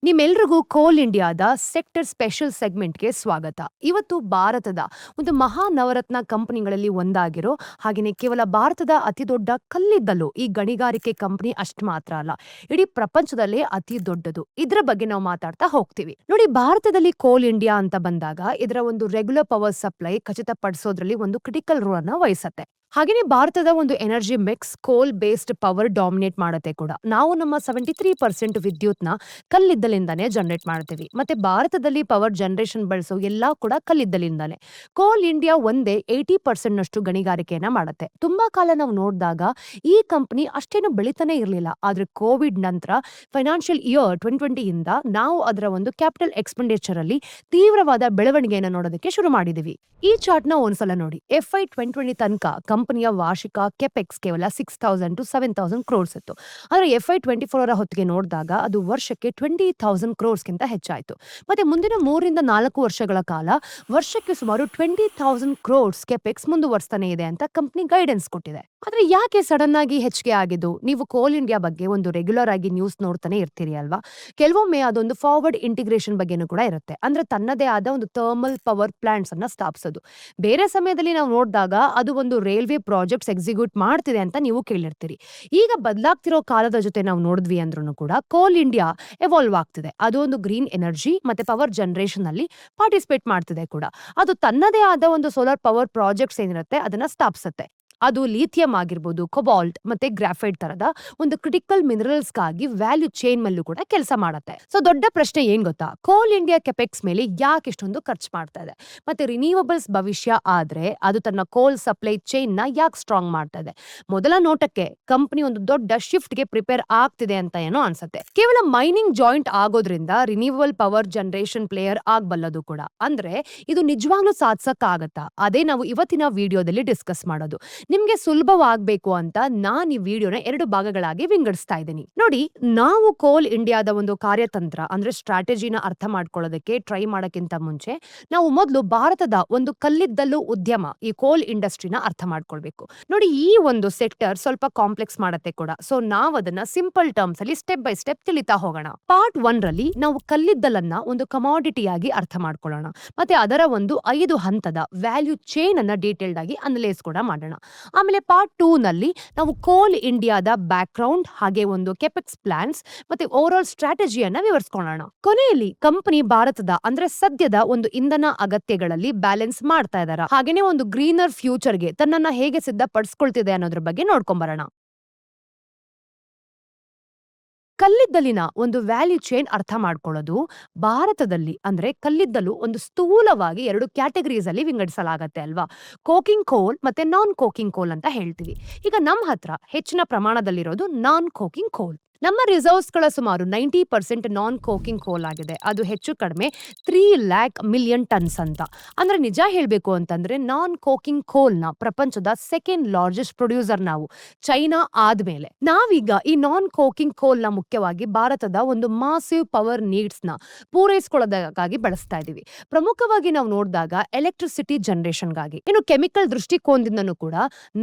ನಿಮ್ಮೆಲ್ರಿಗೂ ಕೋಲ್ ಇಂಡಿಯಾದ ಸೆಕ್ಟರ್ ಸ್ಪೆಷಲ್ ಸೆಗ್ಮೆಂಟ್‌ಗೆ ಸ್ವಾಗತ. ಇವತ್ತು ಭಾರತದ ಒಂದು ಮಹಾ ನವರತ್ನ ಕಂಪನಿಗಳಲ್ಲಿ ಒಂದಾಗಿರೋ ಹಾಗೇನೆ ಕೇವಲ ಭಾರತದ ಅತಿದೊಡ್ಡ ಕಲ್ಲಿದ್ದಲು ಈ ಗಣಿಗಾರಿಕೆ ಕಂಪನಿ ಅಷ್ಟ್ ಮಾತ್ರ ಅಲ್ಲ, ಇಡೀ ಪ್ರಪಂಚದಲ್ಲೇ ಅತಿ ದೊಡ್ಡದು. ಇದ್ರ ಬಗ್ಗೆ ನಾವು ಮಾತಾಡ್ತಾ ಹೋಗ್ತೀವಿ. ನೋಡಿ, ಭಾರತದಲ್ಲಿ ಕೋಲ್ ಇಂಡಿಯಾ ಅಂತ ಬಂದಾಗ ಇದರ ಒಂದು ರೆಗ್ಯುಲರ್ ಪವರ್ ಸಪ್ಲೈ ಖಚಿತಪಡಿಸೋದ್ರಲ್ಲಿ ಒಂದು ಕ್ರಿಟಿಕಲ್ ರೋಲ್ ಅನ್ನ ವಹಿಸತ್ತೆ. ಹಾಗೇನೆ ಭಾರತದ ಒಂದು ಎನರ್ಜಿ ಮಿಕ್ಸ್ ಕೋಲ್ ಬೇಸ್ಡ್ ಪವರ್ ಡಾಮಿನೇಟ್ ಮಾಡುತ್ತೆ ಕೂಡ. ನಾವು ನಮ್ಮ 73% ವಿದ್ಯುತ್ನ ಕಲ್ಲಿದ್ದಲಿಂದಾನೇ ಜನರೇಟ್ ಮಾಡ್ತೀವಿ. ಮತ್ತೆ ಭಾರತದಲ್ಲಿ ಪವರ್ ಜನರೇಷನ್ ಬಳಸೋ ಎಲ್ಲಾ ಕೂಡ ಕಲ್ಲಿದ್ದಲಿಂದಾನೆ. ಕೋಲ್ ಇಂಡಿಯಾ ಒಂದೇ 80% ನಷ್ಟು ಗಣಿಗಾರಿಕೆಯನ್ನ ಮಾಡುತ್ತೆ. ತುಂಬಾ ಕಾಲ ನಾವು ನೋಡಿದಾಗ ಈ ಕಂಪನಿ ಅಷ್ಟೇನು ಬೆಳಿತಾನೆ ಇರಲಿಲ್ಲ. ಆದ್ರೆ ಕೋವಿಡ್ ನಂತರ ಫೈನಾನ್ಷಿಯಲ್ ಇಯರ್ 2020 ಇಂದ ನಾವು ಅದರ ಒಂದು ಕ್ಯಾಪಿಟಲ್ ಎಕ್ಸ್ಪೆಂಡಿಚರ್ ಅಲ್ಲಿ ತೀವ್ರವಾದ ಬೆಳವಣಿಗೆಯನ್ನು ನೋಡೋದಕ್ಕೆ ಶುರು ಮಾಡಿದೀವಿ. ಈ ಚಾರ್ಟ್ ನ ಒಂದ್ಸಲ ನೋಡಿ. FY 2020 ತನಕ ಕಂಪನಿಯ ವಾರ್ಷಿಕ ಕೆಪೆಕ್ಸ್ ಕೇವಲ 6000 to 7000 ಕ್ರೋರ್ಸ್ ಇತ್ತು. ಆದ್ರೆ FY 24 ಹೊತ್ತಿಗೆ ನೋಡಿದಾಗ ಅದು ವರ್ಷಕ್ಕೆ 20,000 ಕ್ರೋರ್ಸ್ಗಿಂತ ಹೆಚ್ಚಾಯಿತು. ಮತ್ತೆ ಮುಂದಿನ 3 ರಿಂದ 4 ವರ್ಷಗಳ ಕಾಲ ವರ್ಷಕ್ಕೆ ಸುಮಾರು 20,000 ಕ್ರೋರ್ಸ್ ಕೆಪೆಕ್ಸ್ ಮುಂದುವರಿಸ್ತಾನೆ ಇದೆ ಅಂತ ಕಂಪನಿ ಗೈಡೆನ್ಸ್ ಕೊಟ್ಟಿದೆ. ಆದ್ರೆ ಯಾಕೆ ಸಡನ್ ಆಗಿ ಹೆಚ್ಚಿಗೆ ಆಗಿದ್ದು? ನೀವು ಕೋಲ್ ಇಂಡಿಯಾ ಬಗ್ಗೆ ಒಂದು ರೆಗ್ಯುಲರ್ ಆಗಿ ನ್ಯೂಸ್ ನೋಡ್ತಾನೆ ಇರ್ತೀರಿ ಅಲ್ವಾ? ಕೆಲವೊಮ್ಮೆ ಅದೊಂದು ಫಾರ್ವರ್ಡ್ ಇಂಟಿಗ್ರೇಷನ್ ಬಗ್ಗೆನೂ ಕೂಡ ಇರುತ್ತೆ. ಅಂದ್ರೆ ತನ್ನದೇ ಆದ ಒಂದು ಥರ್ಮಲ್ ಪವರ್ ಪ್ಲಾಂಟ್ಸ್ ಅನ್ನ ಸ್ಥಾಪಿಸೋದು. ಬೇರೆ ಸಮಯದಲ್ಲಿ ನಾವು ನೋಡಿದಾಗ ಅದು ಒಂದು ರೈಲ್ವೆ ಪ್ರಾಜೆಕ್ಟ್ಸ್ ಎಕ್ಸಿಕ್ಯೂಟ್ ಮಾಡ್ತಿದೆ ಅಂತ ನೀವು ಕೇಳಿರ್ತೀರಿ. ಈಗ ಬದಲಾಗ್ತಿರೋ ಕಾಲದ ಜೊತೆ ನಾವು ನೋಡಿದ್ವಿ ಅಂದ್ರೂ ಕೂಡ ಕೋಲ್ ಇಂಡಿಯಾ ಎವಾಲ್ವ್ ಆಗ್ತಿದೆ. ಅದು ಒಂದು ಗ್ರೀನ್ ಎನರ್ಜಿ ಮತ್ತೆ ಪವರ್ ಜನರೇಷನ್ ಅಲ್ಲಿ ಪಾರ್ಟಿಸಿಪೇಟ್ ಮಾಡ್ತಿದೆ ಕೂಡ. ಅದು ತನ್ನದೇ ಆದ ಒಂದು ಸೋಲಾರ್ ಪವರ್ ಪ್ರಾಜೆಕ್ಟ್ಸ್ ಏನಿರುತ್ತೆ ಅದನ್ನ ಸ್ಥಾಪಿಸುತ್ತೆ. ಅದು ಲಿಥಿಯಂ ಆಗಿರ್ಬೋದು, ಕೊಬಾಲ್ಟ್ ಮತ್ತೆ ಗ್ರಾಫೈಟ್ ತರದ ಒಂದು ಕ್ರಿಟಿಕಲ್ ಮಿನರಲ್ಸ್ ಗಾಗಿ ವ್ಯಾಲ್ಯೂ ಚೈನ್ ಮೇಲೂ ಕೂಡ ಕೆಲಸ ಮಾಡುತ್ತೆ. ಸೊ ದೊಡ್ಡ ಪ್ರಶ್ನೆ ಏನ್ ಗೊತ್ತಾ? ಕೋಲ್ ಇಂಡಿಯಾ ಕೆಪೆಕ್ಸ್ ಮೇಲೆ ಯಾಕೆ ಇಷ್ಟೊಂದು ಖರ್ಚು ಮಾಡ್ತಾ ಇದೆ? ಮತ್ತೆ ರಿನ್ಯೂವಬಲ್ಸ್ ಭವಿಷ್ಯ ಆದ್ರೆ ಅದು ತನ್ನ ಕೋಲ್ ಸಪ್ಲೈ ಚೈನ್ ನ ಯಾಕೆ ಸ್ಟ್ರಾಂಗ್ ಮಾಡ್ತಾ ಇದೆ? ಮೊದಲ ನೋಟಕ್ಕೆ ಕಂಪನಿ ಒಂದು ದೊಡ್ಡ ಶಿಫ್ಟ್ ಗೆ ಪ್ರಿಪೇರ್ ಆಗ್ತಿದೆ ಅಂತ ಏನೋ ಅನ್ಸುತ್ತೆ. ಕೇವಲ ಮೈನಿಂಗ್ ಜಾಯಿಂಟ್ ಆಗೋದ್ರಿಂದ ರಿನ್ಯೂವಬಲ್ ಪವರ್ ಜನರೇಷನ್ ಪ್ಲೇಯರ್ ಆಗ್ಬಲ್ಲದು ಕೂಡ. ಅಂದ್ರೆ ಇದು ನಿಜವಾಗ್ಲೂ ಸಾಧಿಸಕ್ ಆಗತ್ತಾ? ಅದೇ ನಾವು ಇವತ್ತಿನ ವಿಡಿಯೋದಲ್ಲಿ ಡಿಸ್ಕಸ್ ಮಾಡೋದು. ನಿಮ್ಗೆ ಸುಲಭವಾಗಬೇಕು ಅಂತ ನಾನು ಈ ವಿಡಿಯೋನ 2 ಭಾಗಗಳಾಗಿ ವಿಂಗಡಿಸ್ತಾ ಇದ್ದೀನಿ. ನೋಡಿ, ನಾವು ಕೋಲ್ ಇಂಡಿಯಾದ ಒಂದು ಕಾರ್ಯತಂತ್ರ ಅಂದ್ರೆ ಸ್ಟ್ರಾಟಜಿನ ಅರ್ಥ ಮಾಡ್ಕೊಳ್ಳೋದಕ್ಕೆ ಟ್ರೈ ಮಾಡಕ್ಕಿಂತ ಮುಂಚೆ ನಾವು ಮೊದಲು ಭಾರತದ ಒಂದು ಕಲ್ಲಿದ್ದಲು ಉದ್ಯಮ ಈ ಕೋಲ್ ಇಂಡಸ್ಟ್ರಿನ ಅರ್ಥ ಮಾಡ್ಕೊಳ್ಬೇಕು. ನೋಡಿ, ಈ ಒಂದು ಸೆಕ್ಟರ್ ಸ್ವಲ್ಪ ಕಾಂಪ್ಲೆಕ್ಸ್ ಮಾಡತ್ತೆ ಕೂಡ. ಸೊ ನಾವು ಅದನ್ನ ಸಿಂಪಲ್ ಟರ್ಮ್ಸ್ ಅಲ್ಲಿ ಸ್ಟೆಪ್ ಬೈ ಸ್ಟೆಪ್ ತಿಳಿತಾ ಹೋಗೋಣ. ಪಾರ್ಟ್ 1 ರಲ್ಲಿ ನಾವು ಕಲ್ಲಿದ್ದಲನ್ನ ಒಂದು ಕಮಾಡಿಟಿಯಾಗಿ ಅರ್ಥ ಮಾಡ್ಕೊಳ್ಳೋಣ. ಮತ್ತೆ ಅದರ ಒಂದು 5 ಹಂತದ ವ್ಯಾಲ್ಯೂ ಚೈನ್ ಅನ್ನ ಡೀಟೇಲ್ಡ್ ಆಗಿ ಅನಲೈಸ್ ಕೂಡ ಮಾಡೋಣ. ಆಮೇಲೆ ಪಾರ್ಟ್ 2 ನಲ್ಲಿ ನಾವು ಕೋಲ್ ಇಂಡಿಯಾದ ಬ್ಯಾಕ್ ಗ್ರೌಂಡ್ ಹಾಗೆ ಒಂದು ಕೆಪೆಕ್ಸ್ ಪ್ಲಾನ್ಸ್ ಮತ್ತೆ ಓವರ್ ಆಲ್ ಸ್ಟ್ರಾಟಜಿಯನ್ನ ವಿವರಿಸ್ಕೊಳ್ಳೋಣ. ಕೊನೆಯಲ್ಲಿ ಕಂಪನಿ ಭಾರತದ ಅಂದ್ರೆ ಸದ್ಯದ ಒಂದು ಇಂಧನ ಅಗತ್ಯಗಳಲ್ಲಿ ಬ್ಯಾಲೆನ್ಸ್ ಮಾಡ್ತಾ ಇದಾರ, ಹಾಗೇನೆ ಒಂದು ಗ್ರೀನರ್ ಫ್ಯೂಚರ್ಗೆ ತನ್ನನ್ನ ಹೇಗೆ ಸಿದ್ಧಪಡಿಸ್ಕೊಳ್ತಿದೆ ಅನ್ನೋದ್ರ ಬಗ್ಗೆ ನೋಡ್ಕೊಂಬರೋಣ. ಕಲ್ಲಿದ್ದಲಿನ ಒಂದು ವ್ಯಾಲ್ಯೂ ಚೈನ್ ಅರ್ಥ ಮಾಡ್ಕೊಳ್ಳೋದು. ಭಾರತದಲ್ಲಿ ಅಂದ್ರೆ ಕಲ್ಲಿದ್ದಲು ಒಂದು ಸ್ಥೂಲವಾಗಿ 2 ಕ್ಯಾಟಗರೀಸ್ ಅಲ್ಲಿ ವಿಂಗಡಿಸಲಾಗತ್ತೆ ಅಲ್ವಾ? ಕೋಕಿಂಗ್ ಕೋಲ್ ಮತ್ತೆ ನಾನ್ ಕೋಕಿಂಗ್ ಕೋಲ್ ಅಂತ ಹೇಳ್ತೀವಿ. ಈಗ ನಮ್ಮ ಹತ್ರ ಹೆಚ್ಚಿನ ಪ್ರಮಾಣದಲ್ಲಿರೋದು ನಾನ್ ಕೋಕಿಂಗ್ ಕೋಲ್. ನಮ್ಮ ರಿಸರ್ವ್ಸ್ ಗಳ ಸುಮಾರು 90% ನಾನ್ ಕೋಕಿಂಗ್ ಕೋಲ್ ಆಗಿದೆ. ಅದು ಹೆಚ್ಚು ಕಡಿಮೆ 3 ಲ್ಯಾಕ್ ಮಿಲಿಯನ್ ಟನ್ಸ್ ಅಂತ. ಅಂದ್ರೆ ನಿಜ ಹೇಳ್ಬೇಕು ಅಂತಂದ್ರೆ ನಾನ್ ಕೋಕಿಂಗ್ ಕೋಲ್ ನ ಪ್ರಪಂಚದ ಸೆಕೆಂಡ್ ಲಾರ್ಜೆಸ್ಟ್ ಪ್ರೊಡ್ಯೂಸರ್ ನಾವು, ಚೈನಾ ಆದ್ಮೇಲೆ. ನಾವೀಗ ಈ ನಾನ್ ಕೋಕಿಂಗ್ ಕೋಲ್ ನ ಮುಖ್ಯವಾಗಿ ಭಾರತದ ಒಂದು ಮಾಸಿವ್ ಪವರ್ ನೀಡ್ಸ್ ನ ಪೂರೈಸಿಕೊಳ್ಳೋದಕ್ಕಾಗಿ ಬಳಸ್ತಾ ಇದೀವಿ. ಪ್ರಮುಖವಾಗಿ ನಾವು ನೋಡಿದಾಗ ಎಲೆಕ್ಟ್ರಿಸಿಟಿ ಜನರೇಷನ್ ಗಾಗಿ. ಇನ್ನು ಕೆಮಿಕಲ್ ದೃಷ್ಟಿಕೋನದಿಂದನೂ ಕೂಡ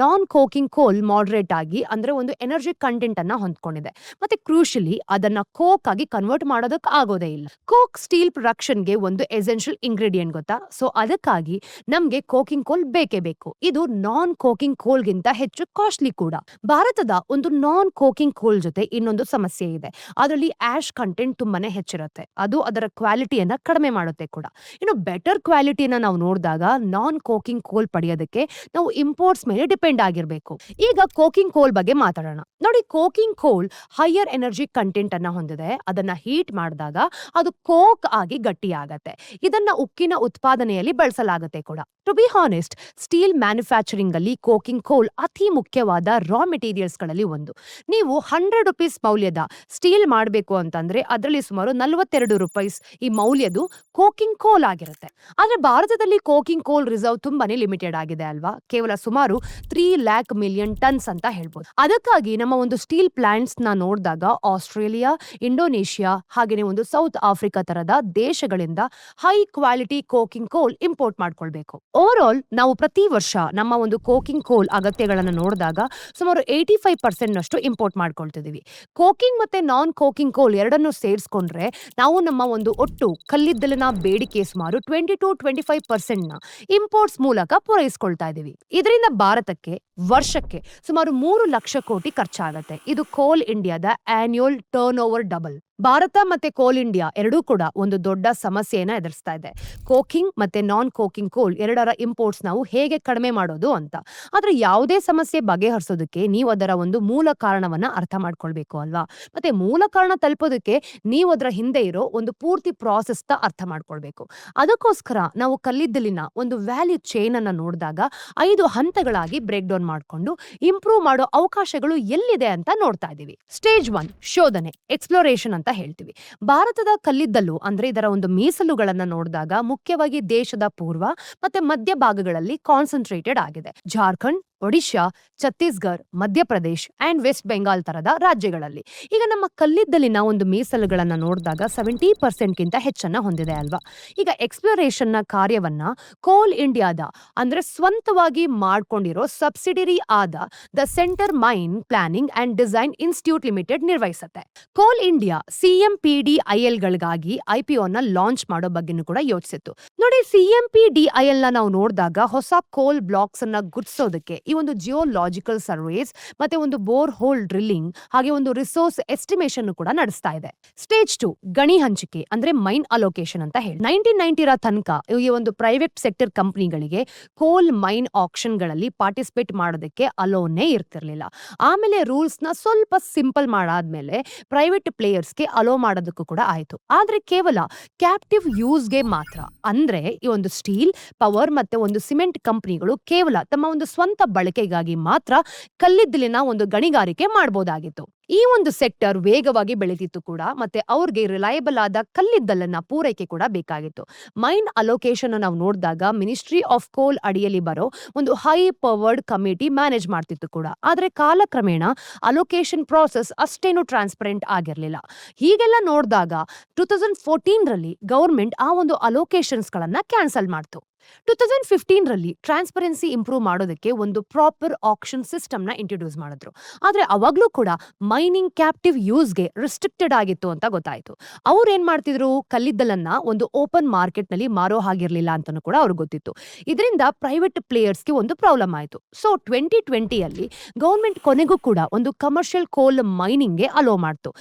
ನಾನ್ ಕೋಕಿಂಗ್ ಕೋಲ್ ಮಾಡರೇಟ್ ಆಗಿ ಅಂದ್ರೆ ಒಂದು ಎನರ್ಜಿ ಕಂಟೆಂಟ್ ಅನ್ನ ಹೊಂದ್ಕೊಂಡಿದೆ. ಮತ್ತೆ ಕ್ರೂಷಿಯಲಿ ಅದನ್ನ ಕೋಕ್ ಆಗಿ ಕನ್ವರ್ಟ್ ಮಾಡೋದಕ್ಕೆ ಆಗೋದೇ ಇಲ್ಲ. ಕೋಕ್ ಸ್ಟೀಲ್ ಪ್ರೊಡಕ್ಷನ್ ಗೆ ಒಂದು ಎಸೆನ್ಷಿಯಲ್ ಇಂಗ್ರೀಡಿಯೆಂಟ್ ಗೊತ್ತಾ? ಸೊ ಅದಕ್ಕಾಗಿ ನಮ್ಗೆ ಕೋಕಿಂಗ್ ಕೋಲ್ ಬೇಕೇ ಬೇಕು. ಇದು ನಾನ್ ಕೋಕಿಂಗ್ ಕೋಲ್ ಗಿಂತ ಹೆಚ್ಚು ಕಾಸ್ಟ್ಲಿ ಕೂಡ. ಭಾರತದ ಒಂದು ನಾನ್ ಕೋಕಿಂಗ್ ಕೋಲ್ ಜೊತೆ ಇನ್ನೊಂದು ಸಮಸ್ಯೆ ಇದೆ. ಅದರಲ್ಲಿ ಆಶ್ ಕಂಟೆಂಟ್ ತುಂಬಾನೇ ಹೆಚ್ಚಿರುತ್ತೆ. ಅದು ಅದರ ಕ್ವಾಲಿಟಿಯನ್ನ ಕಡಿಮೆ ಮಾಡುತ್ತೆ ಕೂಡ. ಇನ್ನು ಬೆಟರ್ ಕ್ವಾಲಿಟಿನ ನಾವು ನೋಡಿದಾಗ ನಾನ್ ಕೋಕಿಂಗ್ ಕೋಲ್ ಪಡೆಯೋದಕ್ಕೆ ನಾವು ಇಂಪೋರ್ಟ್ಸ್ ಮೇಲೆ ಡಿಪೆಂಡ್ ಆಗಿರ್ಬೇಕು. ಈಗ ಕೋಕಿಂಗ್ ಕೋಲ್ ಬಗ್ಗೆ ಮಾತಾಡೋಣ. ನೋಡಿ, ಕೋಕಿಂಗ್ ಕೋಲ್ ಹೈಯರ್ ಎನರ್ಜಿ ಕಂಟೆಂಟ್ ಅನ್ನ ಹೊಂದಿದೆ. ಅದನ್ನ ಹೀಟ್ ಮಾಡಿದಾಗ ಅದು ಕೋಕ್ ಆಗಿ ಗಟ್ಟಿಯಾಗತ್ತೆ. ಇದನ್ನ ಉಕ್ಕಿನ ಉತ್ಪಾದನೆಯಲ್ಲಿ ಬಳಸಲಾಗುತ್ತೆ ಕೂಡ. To be honest, steel manufacturing ಅಲ್ಲಿ ಕೋಕಿಂಗ್ ಕೋಲ್ ಅತಿ ಮುಖ್ಯವಾದ ರಾ ಮೆಟೀರಿಯಲ್ಸ್ ಗಳಲ್ಲಿ ಒಂದು. ನೀವು 100 ರೂಪೀಸ್ ಮೌಲ್ಯದ ಸ್ಟೀಲ್ ಮಾಡಬೇಕು ಅಂತಂದ್ರೆ ಅದರಲ್ಲಿ ಸುಮಾರು 42 ರೂಪಾಯಿ ಈ ಮೌಲ್ಯದು ಕೋಕಿಂಗ್ ಕೋಲ್ ಆಗಿರುತ್ತೆ. ಆದ್ರೆ ಭಾರತದಲ್ಲಿ ಕೋಕಿಂಗ್ ಕೋಲ್ ರಿಸರ್ವ್ ತುಂಬಾನೇ ಲಿಮಿಟೆಡ್ ಆಗಿದೆ ಅಲ್ವಾ? ಕೇವಲ ಸುಮಾರು 3 ಲ್ಯಾಕ್ ಮಿಲಿಯನ್ ಟನ್ಸ್ ಅಂತ ಹೇಳ್ಬೋದು. ಅದಕ್ಕಾಗಿ ನಮ್ಮ ಒಂದು ಸ್ಟೀಲ್ ಪ್ಲಾಂಟ್ಸ್ ನ ನೋಡಿದಾಗ ನೋಡಿದಾಗ ಆಸ್ಟ್ರೇಲಿಯಾ, ಇಂಡೋನೇಷಿಯಾ ಹಾಗೆಯೇ ಒಂದು ಸೌತ್ ಆಫ್ರಿಕಾ ತರದ ದೇಶಗಳಿಂದ ಹೈ ಕ್ವಾಲಿಟಿ ಕೋಕಿಂಗ್ ಕೋಲ್ ಇಂಪೋರ್ಟ್ ಮಾಡ್ಕೊಳ್ಬೇಕು. ಓವರ್ ಆಲ್ ನಾವು ಪ್ರತಿ ವರ್ಷ ನಮ್ಮ ಒಂದು ಕೋಕಿಂಗ್ ಕೋಲ್ ಅಗತ್ಯಗಳನ್ನು ನೋಡಿದಾಗ ಸುಮಾರು 85% ನಷ್ಟು ಇಂಪೋರ್ಟ್ ಮಾಡ್ಕೊಳ್ತಿದೀವಿ. ಕೋಕಿಂಗ್ ಮತ್ತೆ ನಾನ್ ಕೋಕಿಂಗ್ ಕೋಲ್ ಎರಡನ್ನು ಸೇರಿಸ್ಕೊಂಡ್ರೆ ನಾವು ನಮ್ಮ ಒಂದು ಒಟ್ಟು ಕಲ್ಲಿದ್ದಲಿನ ಬೇಡಿಕೆ ಸುಮಾರು 20-25% ನ ಇಂಪೋರ್ಟ್ಸ್ ಮೂಲಕ ಪೂರೈಸ್ಕೊಳ್ತಾ ಇದೀವಿ. ಇದರಿಂದ ಭಾರತಕ್ಕೆ ವರ್ಷಕ್ಕೆ ಸುಮಾರು 3 ಲಕ್ಷ ಕೋಟಿ ಖರ್ಚಾಗತ್ತೆ. ಇದು ಕೋಲ್ ಇಂಡಿಯಾದ annual turn over double. Bharat ಮತ್ತೆ ಕೋಲ್ ಇಂಡಿಯಾ ಎರಡೂ ಕೂಡ ಒಂದು ದೊಡ್ಡ ಸಮಸ್ಯೆಯನ್ನ ಎದುರಿಸ್ತಾ ಇದೆ. ಕೋಕಿಂಗ್ ಮತ್ತೆ ನಾನ್ ಕೋಕಿಂಗ್ ಕೋಲ್ ಎರಡರ ಇಂಪೋರ್ಟ್ಸ್ ನಾವು ಹೇಗೆ ಕಡಿಮೆ ಮಾಡೋದು ಅಂತ. ಆದ್ರೆ ಯಾವುದೇ ಸಮಸ್ಯೆ ಬಗೆಹರಿಸೋದಕ್ಕೆ ನೀವು ಅದರ ಒಂದು ಮೂಲ ಕಾರಣವನ್ನ ಅರ್ಥ ಮಾಡ್ಕೊಳ್ಬೇಕು ಅಲ್ವಾ? ಮತ್ತೆ ಮೂಲ ಕಾರಣ ತಲುಪೋದಕ್ಕೆ ನೀವು ಅದರ ಹಿಂದೆ ಇರೋ ಒಂದು ಪೂರ್ತಿ ಪ್ರಾಸೆಸ್ ಅರ್ಥ ಮಾಡ್ಕೊಳ್ಬೇಕು. ಅದಕ್ಕೋಸ್ಕರ ನಾವು ಕಲ್ಲಿದ್ದಲಿನ ಒಂದು ವ್ಯಾಲ್ಯೂ ಚೈನ್ ಅನ್ನ ನೋಡಿದಾಗ 5 ಹಂತಗಳಾಗಿ ಬ್ರೇಕ್ ಡೌನ್ ಮಾಡ್ಕೊಂಡು ಇಂಪ್ರೂವ್ ಮಾಡೋ ಅವಕಾಶಗಳು ಎಲ್ಲಿದೆ ಅಂತ ನೋಡ್ತಾ ಇದೀವಿ. ಸ್ಟೇಜ್ 1 ಶೋಧನೆ, ಎಕ್ಸ್ಪ್ಲೋರೇಷನ್ ಅಂತ ಹೇಳ್ತೀವಿ. ಭಾರತದ ಕಲ್ಲಿದ್ದಲು ಅಂದ್ರೆ ಇದರ ಒಂದು ಮೀಸಲುಗಳನ್ನ ನೋಡಿದಾಗ ಮುಖ್ಯವಾಗಿ ದೇಶದ ಪೂರ್ವ ಮತ್ತೆ ಮಧ್ಯ ಭಾಗಗಳಲ್ಲಿ ಕಾನ್ಸಂಟ್ರೇಟೆಡ್ ಆಗಿದೆ. ಜಾರ್ಖಂಡ್, ಒಡಿಶಾ, ಛತ್ತೀಸ್ಗಢ, ಮಧ್ಯಪ್ರದೇಶ್ ಅಂಡ್ ವೆಸ್ಟ್ ಬೆಂಗಾಲ್ ತರದ ರಾಜ್ಯಗಳಲ್ಲಿ. ಈಗ ನಮ್ಮ ಕಲ್ಲಿದ್ದಲಿನ ಒಂದು ಮೀಸಲುಗಳನ್ನ ನೋಡಿದಾಗ 70% ಗಿಂತ ಹೆಚ್ಚನ್ನ ಹೊಂದಿದೆ ಅಲ್ವಾ? ಈಗ ಎಕ್ಸ್ಪ್ಲೋರೇಷನ್ ನ ಕಾರ್ಯವನ್ನ ಕೋಲ್ ಇಂಡಿಯಾದ ಅಂದ್ರೆ ಸ್ವಂತವಾಗಿ ಮಾಡ್ಕೊಂಡಿರೋ ಸಬ್ಸಿಡಿರಿ ಆದ the Centre Mine Planning and Design Institute Limited ನಿರ್ವಹಿಸುತ್ತೆ. ಕೋಲ್ ಇಂಡಿಯಾ CMPDIL ಗಳಿಗಾಗಿ IPO ನ ಲಾಂಚ್ ಮಾಡೋ ಬಗ್ಗೆನೂ ಕೂಡ ಯೋಚಿಸಿತ್ತು. ನೋಡಿ, CMPDIL ನ ನಾವು ನೋಡಿದಾಗ ಹೊಸ ಕೋಲ್ ಬ್ಲಾಕ್ಸ್ ಅನ್ನ ಗುರ್ತಿಸೋದಕ್ಕೆ ಈ ಒಂದು ಜಿಯೋಲಾಜಿಕಲ್ ಸರ್ವೇಸ್ ಮತ್ತೆ ಒಂದು ಬೋರ್ ಹೋಲ್ ಡ್ರಿಲ್ಲಿಂಗ್ ಹಾಗೆ ಒಂದು ರಿಸೋರ್ಸ್ ಎಸ್ಟಿಮೇಷನ್ ಕೂಡ ನಡೆಸ್ತಾ ಇದೆ. ಸ್ಟೇಜ್ 2 ಗಣಿ ಹಂಚಿಕೆ ಅಂದ್ರೆ ಮೈನ್ ಅಲೋಕೇಶನ್ ಅಂತ ಹೇಳಿ 1990ರ ತನಕ ಈ ಒಂದು ಪ್ರೈವೇಟ್ ಸೆಕ್ಟರ್ ಕಂಪನಿಗಳಿಗೆ ಕೋಲ್ ಮೈನ್ ಆಕ್ಷನ್ ಗಳಲ್ಲಿ ಪಾರ್ಟಿಸಿಪೇಟ್ ಮಾಡೋದಕ್ಕೆ ಅಲೋನೇ ಇರ್ತಿರ್ಲಿಲ್ಲ. ಆಮೇಲೆ ರೂಲ್ಸ್ ನ ಸ್ವಲ್ಪ ಸಿಂಪಲ್ ಮಾಡಾದ್ಮೇಲೆ ಪ್ರೈವೇಟ್ ಪ್ಲೇಯರ್ಸ್ಗೆ ಅಲೋ ಮಾಡೋದಕ್ಕೂ ಕೂಡ ಆಯ್ತು. ಆದ್ರೆ ಕೇವಲ ಕ್ಯಾಪ್ಟಿವ್ ಯೂಸ್ಗೆ ಮಾತ್ರ, ಅಂದ್ರೆ ಈ ಒಂದು ಸ್ಟೀಲ್, ಪವರ್ ಮತ್ತೆ ಒಂದು ಸಿಮೆಂಟ್ ಕಂಪನಿಗಳು ಕೇವಲ ತಮ್ಮ ಒಂದು ಸ್ವಂತ ಬಳಕೆಗಾಗಿ ಮಾತ್ರ ಕಲ್ಲಿದ್ದಲಿನ ಒಂದು ಗಣಿಗಾರಿಕೆ ಮಾಡಬಹುದಾಗಿತ್ತು. ಈ ಒಂದು ಸೆಕ್ಟರ್ ವೇಗವಾಗಿ ಬೆಳೆದಿತ್ತು ಕೂಡ, ಮತ್ತೆ ಅವ್ರಿಗೆ ರಿಲಯಬಲ್ ಆದ ಕಲ್ಲಿದ್ದಲನ್ನ ಪೂರೈಕೆ ಕೂಡ ಬೇಕಾಗಿತ್ತು. ಮೈನ್ ಅಲೋಕೇಶನ್ ನಾವು ನೋಡಿದಾಗ ಮಿನಿಸ್ಟ್ರಿ ಆಫ್ ಕೋಲ್ ಅಡಿಯಲ್ಲಿ ಬರೋ ಒಂದು ಹೈ ಪವರ್ಡ್ ಕಮಿಟಿ ಮ್ಯಾನೇಜ್ ಮಾಡ್ತಿತ್ತು ಕೂಡ. ಆದ್ರೆ ಕಾಲಕ್ರಮೇಣ ಅಲೋಕೇಶನ್ ಪ್ರಾಸೆಸ್ ಅಷ್ಟೇನು ಟ್ರಾನ್ಸ್ಪರೆಂಟ್ ಆಗಿರ್ಲಿಲ್ಲ. ಹೀಗೆಲ್ಲ ನೋಡಿದಾಗ 2014ರಲ್ಲಿ ಗವರ್ಮೆಂಟ್ ಆ ಒಂದು ಅಲೋಕೇಶನ್ಸ್ ಗಳನ್ನ ಕ್ಯಾನ್ಸಲ್ ಮಾಡ್ತು. 2015ರಲ್ಲಿ ಟ್ರಾನ್ಸ್ಪರೆನ್ಸಿ ಇಂಪ್ರೂವ್ ಮಾಡೋದಕ್ಕೆ ಒಂದು ಪ್ರಾಪರ್ ಆಕ್ಷನ್ ಸಿಸ್ಟಮ್ ನ ಇಂಟ್ರೊಡ್ಯೂಸ್ ಮಾಡಿದ್ರು. ಆದ್ರೆ ಅವಾಗ್ಲೂ ಕೂಡ ಮೈನಿಂಗ್ ಕ್ಯಾಪ್ಟಿವ್ ಯೂಸ್ಗೆ ರಿಸ್ಟ್ರಿಕ್ಟೆಡ್ ಆಗಿತ್ತು ಅಂತ ಗೊತ್ತಾಯ್ತು. ಅವ್ರು ಏನ್ ಮಾಡ್ತಿದ್ರು, ಕಲ್ಲಿದ್ದಲನ್ನ ಒಂದು ಓಪನ್ ಮಾರ್ಕೆಟ್ ನಲ್ಲಿ ಮಾರೋ ಹಾಗಿರ್ಲಿಲ್ಲ ಅಂತಾನು ಕೂಡ ಅವ್ರಿಗೆ ಗೊತ್ತಿತ್ತು. ಇದರಿಂದ ಪ್ರೈವೇಟ್ ಪ್ಲೇಯರ್ಸ್ಗೆ ಒಂದು ಪ್ರಾಬ್ಲಮ್ ಆಯ್ತು. ಸೊ 2020ಯಲ್ಲಿ ಗವರ್ಮೆಂಟ್ ಕೊನೆಗೂ ಕೂಡ ಒಂದು ಕಮರ್ಷಿಯಲ್ ಕೋಲ್ ಮೈನಿಂಗ್ಗೆ ಅಲೋ ಮಾಡ್ತು.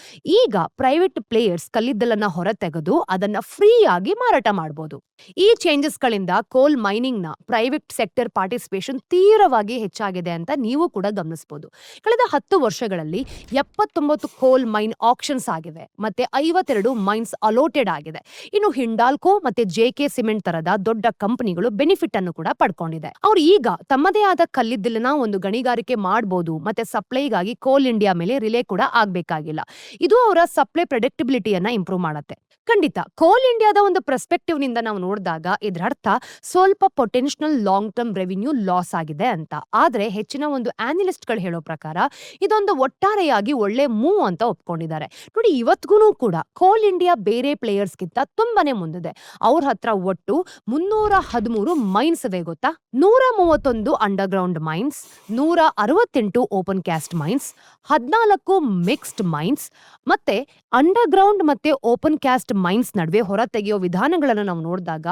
ಈಗ ಪ್ರೈವೇಟ್ ಪ್ಲೇಯರ್ಸ್ ಕಲ್ಲಿದ್ದಲನ್ನ ಹೊರತೆಗೆದು ಅದನ್ನ ಫ್ರೀ ಆಗಿ ಮಾರಾಟ ಮಾಡಬಹುದು. ಈ ಚೇಂಜಸ್ ಗಳಿಂದ ಕೋಲ್ ಮೈನಿಂಗ್ ನ ಪ್ರೈವೇಟ್ ಸೆಕ್ಟರ್ ಪಾರ್ಟಿಸಿಪೇಷನ್ ತೀವ್ರವಾಗಿ ಹೆಚ್ಚಾಗಿದೆ ಅಂತ ನೀವು ಕೂಡ ಗಮನಿಸಬಹುದು. ಕಳೆದ 10 ವರ್ಷಗಳಲ್ಲಿ 79 ಕೋಲ್ ಮೈನ್ ಆಕ್ಷನ್ಸ್ ಆಗಿವೆ ಮತ್ತೆ 52 ಮೈನ್ಸ್ ಅಲೋಟೆಡ್ ಆಗಿದೆ. ಇನ್ನು ಹಿಂಡಾಲ್ಕೋ ಮತ್ತೆ JK ಸಿಮೆಂಟ್ ತರದ ದೊಡ್ಡ ಕಂಪನಿಗಳು ಬೆನಿಫಿಟ್ ಅನ್ನು ಕೂಡ ಪಡ್ಕೊಂಡಿದೆ. ಅವ್ರು ಈಗ ತಮ್ಮದೇ ಆದ ಕಲ್ಲಿದ್ದಲಿನ ಒಂದು ಗಣಿಗಾರಿಕೆ ಮಾಡಬಹುದು ಮತ್ತೆ ಸಪ್ಲೈಗಾಗಿ ಕೋಲ್ ಇಂಡಿಯಾ ಮೇಲೆ ರಿಲೇ ಕೂಡ ಆಗ್ಬೇಕಾಗಿಲ್ಲ. ಇದು ಅವರ ಸಪ್ಲೈ ಪ್ರೆಡಿಕ್ಟಬಿಲಿಟಿಯನ್ನ ಇಂಪ್ರೂವ್ ಮಾಡುತ್ತೆ. ಖಂಡಿತ ಕೋಲ್ ಇಂಡಿಯಾದ ಒಂದು ಪರ್ಸ್ಪೆಕ್ಟಿವ್ ನಿಂದ ನಾವು ನೋಡಿದಾಗ ಇದರ ಅರ್ಥ ಸ್ವಲ್ಪ potential long term revenue loss ಆಗಿದೆ ಅಂತ. ಆದ್ರೆ ಹೆಚ್ಚಿನ ಒಂದು ಆನಲಿಸ್ಟ್ ಗಳು ಹೇಳೋ ಪ್ರಕಾರ ಇದೊಂದು ಒಟ್ಟಾರೆಯಾಗಿ ಒಳ್ಳೆ ಮೂವ್ ಅಂತ ಒಪ್ಕೊಂಡಿದ್ದಾರೆ. ನೋಡಿ, ಇವತ್ತಿಗೂ ಕೂಡ ಕೋಲ್ ಇಂಡಿಯಾ ಬೇರೆ ಪ್ಲೇಯರ್ಸ್ ಗಿಂತ ತುಂಬಾನೇ ಮುಂದಿದೆ. ಅವ್ರ ಹತ್ರ ಒಟ್ಟು 313 ಮೈನ್ಸ್ ಇದೆ ಗೊತ್ತಾ? 131 underground mines, 168 open cast mines, 14 mixed mines ಮತ್ತೆ ಅಂಡರ್ ಗ್ರೌಂಡ್ ಮತ್ತೆ ಓಪನ್ ಕ್ಯಾಸ್ಟ್ ಮೈನ್ಸ್ ನಡುವೆ ಹೊರ ತೆಗೆಯೋ ವಿಧಾನಗಳನ್ನು ನಾವು ನೋಡಿದಾಗ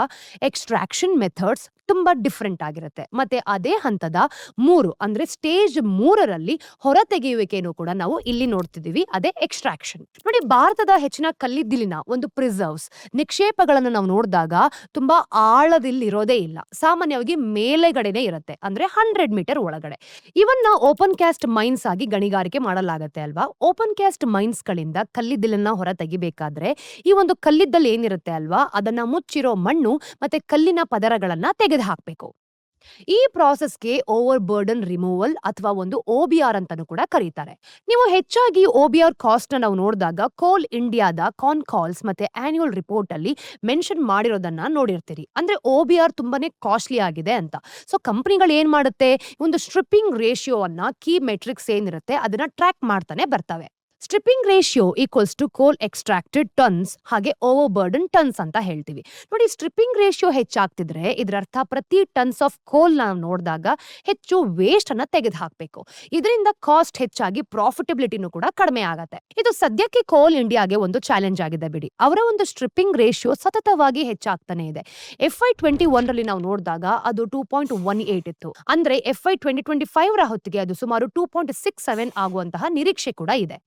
ಎಕ್ಸ್ಟ್ರಾಕ್ಷನ್ ಮೆಥಡ್ಸ್ ತುಂಬಾ ಡಿಫ್ರೆಂಟ್ ಆಗಿರುತ್ತೆ. ಮತ್ತೆ ಅದೇ ಹಂತದ 3 ಅಂದ್ರೆ ಸ್ಟೇಜ್ 3ರಲ್ಲಿ ಹೊರ ತೆಗೆಯುವಿಕೆಯನ್ನು ಕೂಡ ನಾವು ಇಲ್ಲಿ ನೋಡ್ತಿದೀವಿ, ಅದೇ ಎಕ್ಸ್ಟ್ರಾಕ್ಷನ್. ನೋಡಿ, ಭಾರತದ ಹೆಚ್ಚಿನ ಕಲ್ಲಿದ್ದಲಿನ ಒಂದು ಪ್ರಿಸರ್ವ್ಸ್ ನಿಕ್ಷೇಪಗಳನ್ನು ನಾವು ನೋಡಿದಾಗ ತುಂಬಾ ಆಳದಲ್ಲಿರೋದೇ ಇಲ್ಲ. ಸಾಮಾನ್ಯವಾಗಿ ಮೇಲೆಗಡೆನೆ ಇರುತ್ತೆ, ಅಂದ್ರೆ 100 ಮೀಟರ್ ಒಳಗಡೆ. ಇವನ್ನ ಓಪನ್ ಕ್ಯಾಸ್ಟ್ ಮೈನ್ಸ್ ಆಗಿ ಗಣಿಗಾರಿಕೆ ಮಾಡಲಾಗತ್ತೆ ಅಲ್ವಾ? ಓಪನ್ ಕ್ಯಾಸ್ಟ್ ಮೈನ್ಸ್ ಗಳಿಂದ ಕಲ್ಲಿದ್ದಲನ್ನ ಹೊರ ತೆಗಿಬೇಕಾದ್ರೆ ಈ ಒಂದು ಕಲ್ಲಿದ್ದಲು ಏನಿರುತ್ತೆ ಅಲ್ವಾ, ಅದನ್ನ ಮುಚ್ಚಿರೋ ಮಣ್ಣು ಮತ್ತೆ ಕಲ್ಲಿನ ಪದರಗಳನ್ನ ತೆಗೆದು ಹಾಕ್ಬೇಕು. ಈ ಪ್ರಾಸೆಸ್ಗೆ ಓವರ್ ಬರ್ಡನ್ ರಿಮೂವಲ್ ಅಥವಾ ಒಂದು OBR ಅಂತಾನು ಕೂಡ ಕರೀತಾರೆ. ನೀವು ಹೆಚ್ಚಾಗಿ OBR ಕಾಸ್ಟ್ ನಾವು ನೋಡಿದಾಗ ಕೋಲ್ ಇಂಡಿಯಾದ ಕಾನ್ ಕಾಲ್ಸ್ ಮತ್ತೆ ಆನ್ಯುವಲ್ ರಿಪೋರ್ಟ್ ಅಲ್ಲಿ ಮೆನ್ಷನ್ ಮಾಡಿರೋದನ್ನ ನೋಡಿರ್ತೀರಿ. ಅಂದ್ರೆ OBR ತುಂಬಾನೇ ಕಾಸ್ಟ್ಲಿ ಆಗಿದೆ ಅಂತ. ಸೊ ಕಂಪನಿಗಳು ಏನ್ ಮಾಡುತ್ತೆ, ಒಂದು ಸ್ಟ್ರಿಪ್ಪಿಂಗ್ ರೇಷಿಯೋ ಅನ್ನ ಕೀ ಮೆಟ್ರಿಕ್ಸ್ ಏನಿರುತ್ತೆ ಅದನ್ನ ಟ್ರ್ಯಾಕ್ ಮಾಡ್ತಾನೆ ಬರ್ತವೆ. ಸ್ಟ್ರಿಪ್ಪಿಂಗ್ ರೇಷಿಯೋ ಈಕ್ವಲ್ಸ್ ಟು ಕೋಲ್ ಎಕ್ಸ್ಟ್ರಾಕ್ಟೆಡ್ ಟನ್ಸ್ ಹಾಗೆ ಓವರ್ ಬರ್ಡನ್ ಟನ್ಸ್ ಅಂತ ಹೇಳ್ತೀವಿ. ನೋಡಿ, ಸ್ಟ್ರಿಪ್ಪಿಂಗ್ ರೇಷಿಯೋ ಹೆಚ್ಚಾಗ್ತಿದ್ರೆ ಇದರರ್ಥ ಪ್ರತಿ ಟನ್ಸ್ ಆಫ್ ಕೋಲ್ ನಾವು ನೋಡಿದಾಗ ಹೆಚ್ಚು ವೇಸ್ಟ್ ಅನ್ನ ತೆಗೆದು ಹಾಕಬೇಕು. ಇದರಿಂದ ಕಾಸ್ಟ್ ಹೆಚ್ಚಾಗಿ ಪ್ರಾಫಿಟಬಿಲಿಟಿನೂ ಕೂಡ ಕಡಿಮೆ ಆಗತ್ತೆ. ಇದು ಸದ್ಯಕ್ಕೆ ಕೋಲ್ ಇಂಡಿಯಾಗೆ ಒಂದು ಚಾಲೆಂಜ್ ಆಗಿದೆ ಬಿಡಿ. ಅವರ ಒಂದು ಸ್ಟ್ರಿಪ್ಪಿಂಗ್ ರೇಷಿಯೋ ಸತತವಾಗಿ ಹೆಚ್ಚಾಗ್ತಾನೆ ಇದೆ. FY21 ರಲ್ಲಿ ನಾವು ನೋಡಿದಾಗ ಅದು 2.18 ಇತ್ತು. ಅಂದ್ರೆ FY2025 ರ ಹೊತ್ತಿಗೆ ಅದು ಸುಮಾರು 2.67 ಆಗುವಂತಹ ನಿರೀಕ್ಷೆ ಕೂಡ ಇದೆ.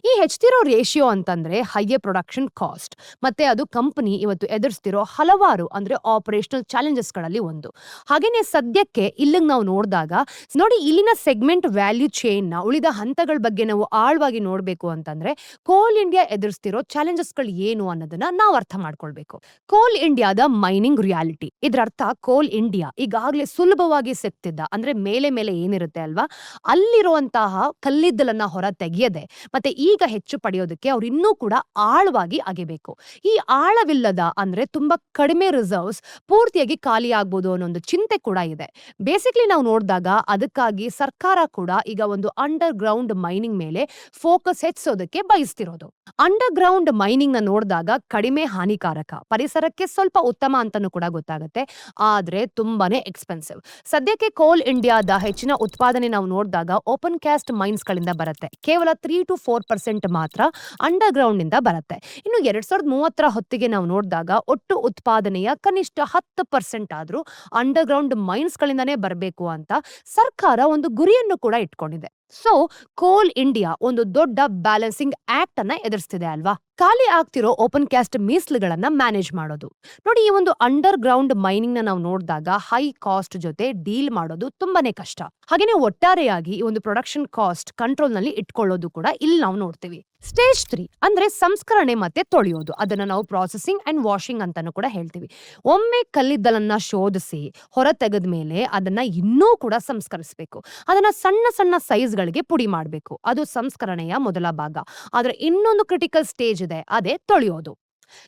ಈ ಹೆಚ್ಚುತ್ತಿರೋ ರೇಷಿಯೋ ಅಂತಂದ್ರೆ ಹೈಯರ್ ಪ್ರೊಡಕ್ಷನ್ ಕಾಸ್ಟ್, ಮತ್ತೆ ಅದು ಕಂಪನಿ ಇವತ್ತು ಎದುರಿಸ್ತಿರೋ ಹಲವಾರು ಅಂದ್ರೆ ಆಪರೇಷನಲ್ ಚಾಲೆಂಜಸ್ ಗಳಲ್ಲಿ ಒಂದು. ಹಾಗೇನೆ ಸದ್ಯಕ್ಕೆ ಇಲ್ಲಿಗೆ ನಾವು ನೋಡಿದಾಗ ನೋಡಿ, ಇಲ್ಲಿನ ಸೆಗ್ಮೆಂಟ್ ವ್ಯಾಲ್ಯೂ ಚೈನ್ ನ ಉಳಿದ ಹಂತಗಳ ಬಗ್ಗೆ ನಾವು ಆಳವಾಗಿ ನೋಡ್ಬೇಕು ಅಂತಂದ್ರೆ ಕೋಲ್ ಇಂಡಿಯಾ ಎದುರಿಸ್ತಿರೋ ಚಾಲೆಂಜಸ್ ಗಳು ಏನು ಅನ್ನೋದನ್ನ ನಾವು ಅರ್ಥ ಮಾಡ್ಕೊಳ್ಬೇಕು. ಕೋಲ್ ಇಂಡಿಯಾದ ಮೈನಿಂಗ್ ರಿಯಾಲಿಟಿ, ಇದರ ಅರ್ಥ ಕೋಲ್ ಇಂಡಿಯಾ ಈಗಾಗಲೇ ಸುಲಭವಾಗಿ ಸಿಗ್ತಿದ್ದ ಅಂದ್ರೆ ಮೇಲೆ ಮೇಲೆ ಏನಿರುತ್ತೆ ಅಲ್ವಾ, ಅಲ್ಲಿರುವಂತಹ ಕಲ್ಲಿದ್ದಲನ್ನ ಹೊರ ತೆಗೆಯದೆ ಮತ್ತೆ ಈಗ ಹೆಚ್ಚು ಪಡೆಯೋದಕ್ಕೆ ಅವ್ರು ಇನ್ನೂ ಕೂಡ ಆಳವಾಗಿ ಅಗೆಬೇಕು. ಈ ಆಳವಿಲ್ಲದ ಅಂದ್ರೆ ತುಂಬಾ ಕಡಿಮೆ ರಿಸರ್ವ್ಸ್ ಪೂರ್ತಿಯಾಗಿ ಖಾಲಿ ಆಗ್ಬೋದು ಅನ್ನೋ ಒಂದು ಚಿಂತೆ ಕೂಡ ಇದೆ. ಬೇಸಿಕ್ಲಿ ನಾವು ನೋಡಿದಾಗ ಅದಕ್ಕಾಗಿ ಸರ್ಕಾರ ಕೂಡ ಈಗ ಒಂದು ಅಂಡರ್ ಗ್ರೌಂಡ್ ಮೈನಿಂಗ್ ಮೇಲೆ ಫೋಕಸ್ ಹೆಚ್ಚಿಸೋದಕ್ಕೆ ಬಯಸ್ತಿರೋದು. ಅಂಡರ್ ಗ್ರೌಂಡ್ ಮೈನಿಂಗ್ ನ ನೋಡಿದಾಗ ಕಡಿಮೆ ಹಾನಿಕಾರಕ, ಪರಿಸರಕ್ಕೆ ಸ್ವಲ್ಪ ಉತ್ತಮ ಅಂತಾನೂ ಕೂಡ ಗೊತ್ತಾಗುತ್ತೆ, ಆದ್ರೆ ತುಂಬಾನೇ ಎಕ್ಸ್ಪೆನ್ಸಿವ್. ಸದ್ಯಕ್ಕೆ ಕೋಲ್ ಇಂಡಿಯಾದ ಹೆಚ್ಚಿನ ಉತ್ಪಾದನೆ ನಾವು ನೋಡಿದಾಗ ಓಪನ್ ಕ್ಯಾಸ್ಟ್ ಮೈನ್ಸ್ ಗಳಿಂದ ಬರುತ್ತೆ. ಕೇವಲ 3-4% ಮಾತ್ರ ಅಂಡರ್ ಗ್ರೌಂಡ್ ನಿಂದ ಬರುತ್ತೆ. ಇನ್ನು 2030 ಹೊತ್ತಿಗೆ ನಾವು ನೋಡಿದಾಗ ಒಟ್ಟು ಉತ್ಪಾದನೆಯ ಕನಿಷ್ಠ 10% ಆದ್ರೂ ಅಂಡರ್ ಗ್ರೌಂಡ್ ಮೈನ್ಸ್ ಗಳಿಂದಾನೇ ಬರಬೇಕು ಅಂತ ಸರ್ಕಾರ ಒಂದು ಗುರಿಯನ್ನು ಕೂಡ ಇಟ್ಕೊಂಡಿದೆ. ಸೊ ಕೋಲ್ ಇಂಡಿಯಾ ಒಂದು ದೊಡ್ಡ ಬ್ಯಾಲೆನ್ಸಿಂಗ್ ಆಕ್ಟ್ ಅನ್ನ ಎದುರಿಸ್ತಿದೆ ಅಲ್ವಾ. ಖಾಲಿ ಆಗ್ತಿರೋ ಓಪನ್ ಕ್ಯಾಸ್ಟ್ ಮೀಸಲುಗಳನ್ನ ಮ್ಯಾನೇಜ್ ಮಾಡೋದು. ನೋಡಿ, ಈ ಒಂದು ಅಂಡರ್ ಗ್ರೌಂಡ್ ಮೈನಿಂಗ್ ನ ನಾವು ನೋಡಿದಾಗ ಹೈ ಕಾಸ್ಟ್ ಜೊತೆ ಡೀಲ್ ಮಾಡೋದು ತುಂಬಾನೇ ಕಷ್ಟ. ಹಾಗೇನೆ ಒಟ್ಟಾರೆಯಾಗಿ ಈ ಒಂದು ಪ್ರೊಡಕ್ಷನ್ ಕಾಸ್ಟ್ ಕಂಟ್ರೋಲ್ ನಲ್ಲಿ ಇಟ್ಕೊಳ್ಳೋದು ಕೂಡ ಇಲ್ಲಿ ನಾವು ನೋಡ್ತೀವಿ. ಸ್ಟೇಜ್ 3 ಅಂದ್ರೆ ಸಂಸ್ಕರಣೆ ಮತ್ತೆ ತೊಳೆಯೋದು. ಅದನ್ನ ನಾವು ಪ್ರಾಸೆಸಿಂಗ್ ಅಂಡ್ ವಾಷಿಂಗ್ ಅಂತಾನು ಕೂಡ ಹೇಳ್ತೀವಿ. ಒಮ್ಮೆ ಕಲ್ಲಿದ್ದಲನ್ನ ಶೋಧಿಸಿ ಹೊರ ತೆಗೆದ ಮೇಲೆ ಅದನ್ನ ಇನ್ನೂ ಕೂಡ ಸಂಸ್ಕರಿಸಬೇಕು. ಅದನ್ನ ಸಣ್ಣ ಸಣ್ಣ ಸೈಜ್ ಗಳಿಗೆ ಪುಡಿ ಮಾಡಬೇಕು. ಅದು ಸಂಸ್ಕರಣೆಯ ಮೊದಲ ಭಾಗ. ಆದ್ರೆ ಇನ್ನೊಂದು ಕ್ರಿಟಿಕಲ್ ಸ್ಟೇಜ್ ಇದೆ, ಅದೇ ತೊಳೆಯೋದು.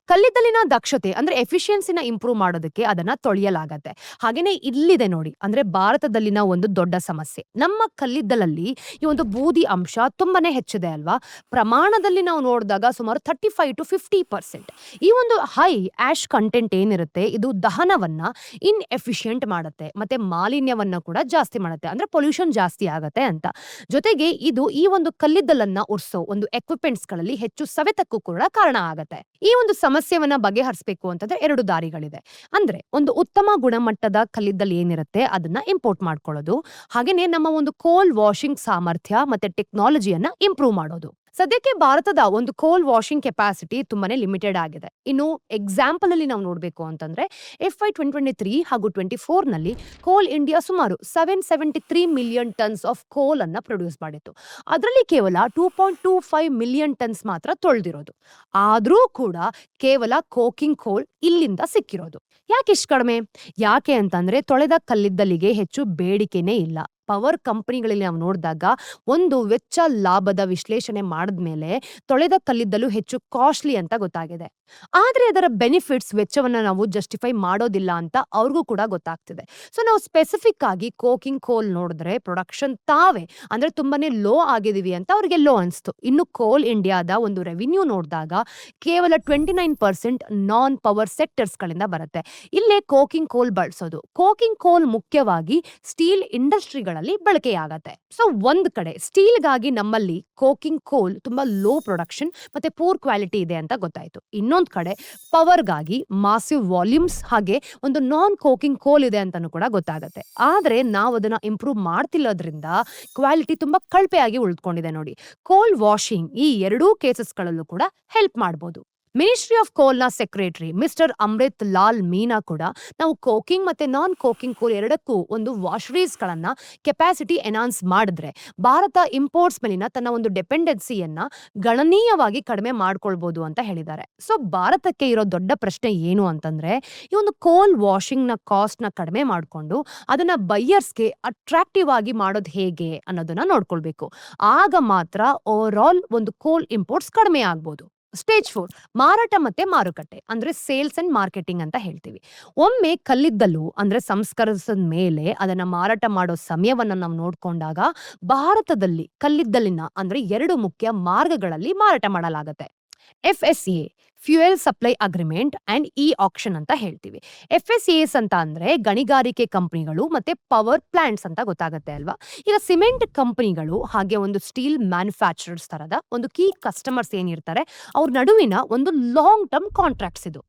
ಕಲ್ಲಿದ್ದಲಿನ ದಕ್ಷತೆ ಅಂದ್ರೆ ಎಫಿಷಿಯನ್ಸಿನ ಇಂಪ್ರೂವ್ ಮಾಡೋದಕ್ಕೆ ಅದನ್ನ ತೊಳೆಯಲಾಗತ್ತೆ. ಹಾಗೇನೆ ಇಲ್ಲಿದೆ ನೋಡಿ, ಅಂದ್ರೆ ಭಾರತದಲ್ಲಿನ ಒಂದು ದೊಡ್ಡ ಸಮಸ್ಯೆ, ನಮ್ಮ ಕಲ್ಲಿದ್ದಲಲ್ಲಿ ಈ ಒಂದು ಬೂದಿ ಅಂಶ ತುಂಬಾನೇ ಹೆಚ್ಚಿದೆ ಅಲ್ವಾ. ಪ್ರಮಾಣದಲ್ಲಿ ನಾವು ನೋಡಿದಾಗ ಸುಮಾರು 35-50%. ಈ ಒಂದು ಹೈ ಆಶ್ ಕಂಟೆಂಟ್ ಏನಿರುತ್ತೆ ಇದು ದಹನವನ್ನ ಇನ್ಎಫಿಷಿಯಂಟ್ ಮಾಡುತ್ತೆ, ಮತ್ತೆ ಮಾಲಿನ್ಯವನ್ನ ಕೂಡ ಜಾಸ್ತಿ ಮಾಡುತ್ತೆ, ಅಂದ್ರೆ ಪೊಲ್ಯೂಷನ್ ಜಾಸ್ತಿ ಆಗತ್ತೆ ಅಂತ. ಜೊತೆಗೆ ಇದು ಈ ಒಂದು ಕಲ್ಲಿದ್ದಲನ್ನ ಉರ್ಸೋ ಒಂದು ಎಕ್ವಿಪ್ಮೆಂಟ್ಸ್ ಗಳಲ್ಲಿ ಹೆಚ್ಚು ಸವೆತಕ್ಕೂ ಕೂಡ ಕಾರಣ ಆಗತ್ತೆ. ಈ ಒಂದು ಸಮಸ್ಯೆವನ್ನ ಬಗೆಹರಿಸಬೇಕು ಅಂತಂದ್ರೆ 2 ದಾರಿಗಳಿದೆ. ಅಂದ್ರೆ ಒಂದು ಉತ್ತಮ ಗುಣಮಟ್ಟದ ಕಲ್ಲಿದ್ದಲು ಏನಿರುತ್ತೆ ಅದನ್ನ ಇಂಪೋರ್ಟ್ ಮಾಡ್ಕೊಳ್ಳೋದು, ಹಾಗೇನೆ ನಮ್ಮ ಒಂದು ಕೋಲ್ ವಾಷಿಂಗ್ ಸಾಮರ್ಥ್ಯ ಮತ್ತೆ ಟೆಕ್ನಾಲಜಿಯನ್ನ ಇಂಪ್ರೂವ್ ಮಾಡೋದು. ಸದ್ಯಕ್ಕೆ ಭಾರತದ ಒಂದು ಕೋಲ್ ವಾಷಿಂಗ್ ಕೆಪಾಸಿಟಿ ತುಂಬಾನೇ ಲಿಮಿಟೆಡ್ ಆಗಿದೆ. ಇನ್ನು ಎಕ್ಸಾಂಪಲ್ ಅಲ್ಲಿ ನಾವು ನೋಡ್ಬೇಕು ಅಂತಂದ್ರೆ FY2023 ಹಾಗೂ 24 ನಲ್ಲಿ ಕೋಲ್ ಇಂಡಿಯಾ ಸುಮಾರು 773 ಮಿಲಿಯನ್ ಟನ್ಸ್ ಆಫ್ ಕೋಲ್ ಅನ್ನ ಪ್ರೊಡ್ಯೂಸ್ ಮಾಡಿತ್ತು. ಅದರಲ್ಲಿ ಕೇವಲ 2.25 ಮಿಲಿಯನ್ ಟನ್ಸ್ ಮಾತ್ರ ತೊಳೆದಿರೋದು. ಆದ್ರೂ ಕೂಡ ಕೇವಲ ಕೋಕಿಂಗ್ ಕೋಲ್ ಇಲ್ಲಿಂದ ಸಿಕ್ಕಿರೋದು. ಯಾಕೆ ಇಷ್ಟು ಕಡಿಮೆ? ಯಾಕೆ ಅಂತಂದ್ರೆ ತೊಳೆದ ಕಲ್ಲಿದ್ದಲಿಗೆ ಹೆಚ್ಚು ಬೇಡಿಕೆನೇ ಇಲ್ಲ. ಪವರ್ ಕಂಪನಿಗಳಲ್ಲಿ ನಾವು ನೋಡಿದಾಗ ಒಂದು ವೆಚ್ಚ ಲಾಭದ ವಿಶ್ಲೇಷಣೆ ಮಾಡಿದ್ಮೇಲೆ ತೊಳೆದ ಕಲ್ಲಿದ್ದಲು ಹೆಚ್ಚು ಕಾಸ್ಟ್ಲಿ ಅಂತ ಗೊತ್ತಾಗಿದೆ. ಆದ್ರೆ ಅದರ ಬೆನಿಫಿಟ್ಸ್ ವೆಚ್ಚವನ್ನ ನಾವು ಜಸ್ಟಿಫೈ ಮಾಡೋದಿಲ್ಲ ಅಂತ ಅವ್ರಿಗೂ ಕೂಡ ಗೊತ್ತಾಗ್ತಿದೆ. ಸೊ ನಾವು ಸ್ಪೆಸಿಫಿಕ್ ಆಗಿ ಕೋಕಿಂಗ್ ಕೋಲ್ ನೋಡಿದ್ರೆ ಪ್ರೊಡಕ್ಷನ್ ತಾವೇ ಅಂದ್ರೆ ತುಂಬಾನೇ ಲೋ ಆಗಿದೀವಿ ಅಂತ ಅವ್ರಿಗೆ ಲೋ ಅನ್ಸ್ತು. ಇನ್ನು ಕೋಲ್ ಇಂಡಿಯಾದ ಒಂದು ರೆವಿನ್ಯೂ ನೋಡಿದಾಗ ಕೇವಲ 29% ನಾನ್ ಪವರ್ ಸೆಕ್ಟರ್ಸ್ ಗಳಿಂದ ಬರುತ್ತೆ. ಇಲ್ಲೇ ಕೋಕಿಂಗ್ ಕೋಲ್ ಬಳಸೋದು. ಕೋಕಿಂಗ್ ಕೋಲ್ ಮುಖ್ಯವಾಗಿ ಸ್ಟೀಲ್ ಇಂಡಸ್ಟ್ರಿಗಳ ಬಳಕೆಯಾಗತ್ತೆ. ಸೊ ಒಂದ್ ಕಡೆ ಸ್ಟೀಲ್ಗಾಗಿ ನಮ್ಮಲ್ಲಿ ಕೋಕಿಂಗ್ ಕೋಲ್ ತುಂಬಾ ಲೋ ಪ್ರೊಡಕ್ಷನ್ ಮತ್ತೆ ಪೂರ್ ಕ್ವಾಲಿಟಿ ಇದೆ ಅಂತ ಗೊತ್ತಾಯ್ತು. ಇನ್ನೊಂದ್ ಕಡೆ ಪವರ್ಗಾಗಿ ಮಾಸಿವ್ ವಾಲ್ಯೂಮ್ಸ್ ಹಾಗೆ ಒಂದು ನಾನ್ ಕೋಕಿಂಗ್ ಕೋಲ್ ಇದೆ ಅಂತಾನು ಕೂಡ ಗೊತ್ತಾಗತ್ತೆ. ಆದ್ರೆ ನಾವು ಅದನ್ನ ಇಂಪ್ರೂವ್ ಮಾಡ್ತಿಲ್ಲದ್ರಿಂದ ಕ್ವಾಲಿಟಿ ತುಂಬಾ ಕಳಪೆಯಾಗಿ ಉಳಿದುಕೊಂಡಿದೆ ನೋಡಿ. ಕೋಲ್ ವಾಷಿಂಗ್ ಈ 2 ಕೇಸಸ್ಗಳಲ್ಲೂ ಕೂಡ ಹೆಲ್ಪ್ ಮಾಡಬಹುದು. ಮಿನಿಸ್ಟ್ರಿ ಆಫ್ ಕೋಲ್ ನ ಸೆಕ್ರೆಟರಿ ಮಿಸ್ಟರ್ ಅಮೃತ್ ಲಾಲ್ ಮೀನಾ ಕೂಡ ನಾವು ಕೋಕಿಂಗ್ ಮತ್ತೆ ನಾನ್ ಕೋಕಿಂಗ್ ಕೋಲ್ ಎರಡಕ್ಕೂ ಒಂದು ವಾಶರೀಸ್ ಗಳನ್ನ ಕೆಪಾಸಿಟಿ ಎನ್ಹಾನ್ಸ್ ಮಾಡಿದ್ರೆ ಭಾರತ ಇಂಪೋರ್ಟ್ಸ್ ಮೇಲಿನ ತನ್ನ ಒಂದು ಡಿಪೆಂಡೆನ್ಸಿಯನ್ನ ಗಣನೀಯವಾಗಿ ಕಡಿಮೆ ಮಾಡ್ಕೊಳ್ಬಹುದು ಅಂತ ಹೇಳಿದ್ದಾರೆ. ಸೊ ಭಾರತಕ್ಕೆ ಇರೋ ದೊಡ್ಡ ಪ್ರಶ್ನೆ ಏನು ಅಂತಂದ್ರೆ ಈ ಒಂದು ಕೋಲ್ ವಾಷಿಂಗ್ ನ ಕಾಸ್ಟ್ ನ ಕಡಿಮೆ ಮಾಡ್ಕೊಂಡು ಅದನ್ನ ಬೈಯರ್ಸ್ಗೆ ಅಟ್ರಾಕ್ಟಿವ್ ಆಗಿ ಮಾಡೋದು ಹೇಗೆ ಅನ್ನೋದನ್ನ ನೋಡ್ಕೊಳ್ಬೇಕು. ಆಗ ಮಾತ್ರ ಓವರ್ ಆಲ್ ಒಂದು ಕೋಲ್ ಇಂಪೋರ್ಟ್ಸ್ ಕಡಿಮೆ ಆಗ್ಬೋದು. ಸ್ಟೇಜ್ 4 ಮಾರಾಟ ಮತ್ತೆ ಮಾರುಕಟ್ಟೆ ಅಂದ್ರೆ ಸೇಲ್ಸ್ ಅಂಡ್ ಮಾರ್ಕೆಟಿಂಗ್ ಅಂತ ಹೇಳ್ತೀವಿ. ಒಮ್ಮೆ ಕಲ್ಲಿದ್ದಲು ಅಂದ್ರೆ ಸಂಸ್ಕರಿಸಿದ ಮೇಲೆ ಅದನ್ನ ಮಾರಾಟ ಮಾಡೋ ಸಮಯವನ್ನ ನಾವು ನೋಡ್ಕೊಂಡಾಗ ಭಾರತದಲ್ಲಿ ಕಲ್ಲಿದ್ದಲಿನ ಅಂದ್ರೆ 2 ಮುಖ್ಯ ಮಾರ್ಗಗಳಲ್ಲಿ ಮಾರಾಟ ಮಾಡಲಾಗುತ್ತೆ. FSA fuel supply agreement and E auction ಅಂತ ಹೇಳ್ತೀವಿ. ಎಫ್ಎಸ್ಎಸ್ ಅಂತ ಅಂದ್ರೆ ಗಣಿಗಾರಿಕೆ ಕಂಪನಿಗಳು ಮತ್ತೆ ಪವರ್ ಪ್ಲಾಂಟ್ಸ್ ಅಂತ ಗೊತ್ತಾಗುತ್ತೆ ಅಲ್ವಾ. ಈಗ ಸಿಮೆಂಟ್ ಕಂಪನಿಗಳು ಹಾಗೆ ಒಂದು ಸ್ಟೀಲ್ ಮ್ಯಾನುಫ್ಯಾಕ್ಚರರ್ಸ್ ತರದ ಒಂದು ಕೀ ಕಸ್ಟಮರ್ಸ್ ಏನಿರ್ತಾರೆ ಅವ್ರ ನಡುವಿನ ಒಂದು ಲಾಂಗ್ ಟರ್ಮ್ ಕಾಂಟ್ರಾಕ್ಟ್ಸ್ ಇದು.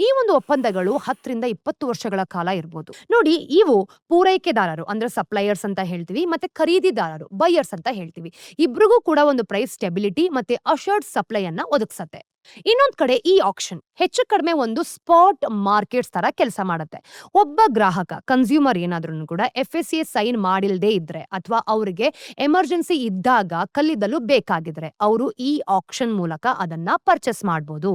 ಈ ಒಂದು ಒಪ್ಪಂದಗಳು 10ರಿಂದ 20 ವರ್ಷಗಳ ಕಾಲ ಇರ್ಬೋದು. ನೋಡಿ, ಇವು ಪೂರೈಕೆದಾರರು ಅಂದ್ರೆ ಸಪ್ಲೈಯರ್ಸ್ ಅಂತ ಹೇಳ್ತೀವಿ ಮತ್ತೆ ಖರೀದಿದಾರರು ಬೈಯರ್ಸ್ ಅಂತ ಹೇಳ್ತೀವಿ. ಇಬ್ರಿಗೂ ಕೂಡ ಒಂದು ಪ್ರೈಸ್ ಸ್ಟೆಬಿಲಿಟಿ ಮತ್ತೆ ಅಶರ್ಡ್ ಸಪ್ಲೈ ಅನ್ನ ಒದಗಿಸತ್ತೆ. ಇನ್ನೊಂದ್ ಕಡೆ ಈ ಆಕ್ಷನ್ ಹೆಚ್ಚು ಕಡಿಮೆ ಒಂದು ಸ್ಪಾಟ್ ಮಾರ್ಕೆಟ್ಸ್ ತರ ಕೆಲಸ ಮಾಡುತ್ತೆ. ಒಬ್ಬ ಗ್ರಾಹಕ ಕನ್ಸ್ಯೂಮರ್ ಏನಾದ್ರೂ ಕೂಡ ಎಫ್ಎಸ್ಎ ಸೈನ್ ಮಾಡಿಲ್ದೇ ಇದ್ರೆ ಅಥವಾ ಅವರಿಗೆ ಎಮರ್ಜೆನ್ಸಿ ಇದ್ದಾಗ ಕಲ್ಲಿದ್ದಲು ಬೇಕಾಗಿದ್ರೆ ಅವರು ಈ ಆಕ್ಷನ್ ಮೂಲಕ ಅದನ್ನ ಪರ್ಚೇಸ್ ಮಾಡಬಹುದು.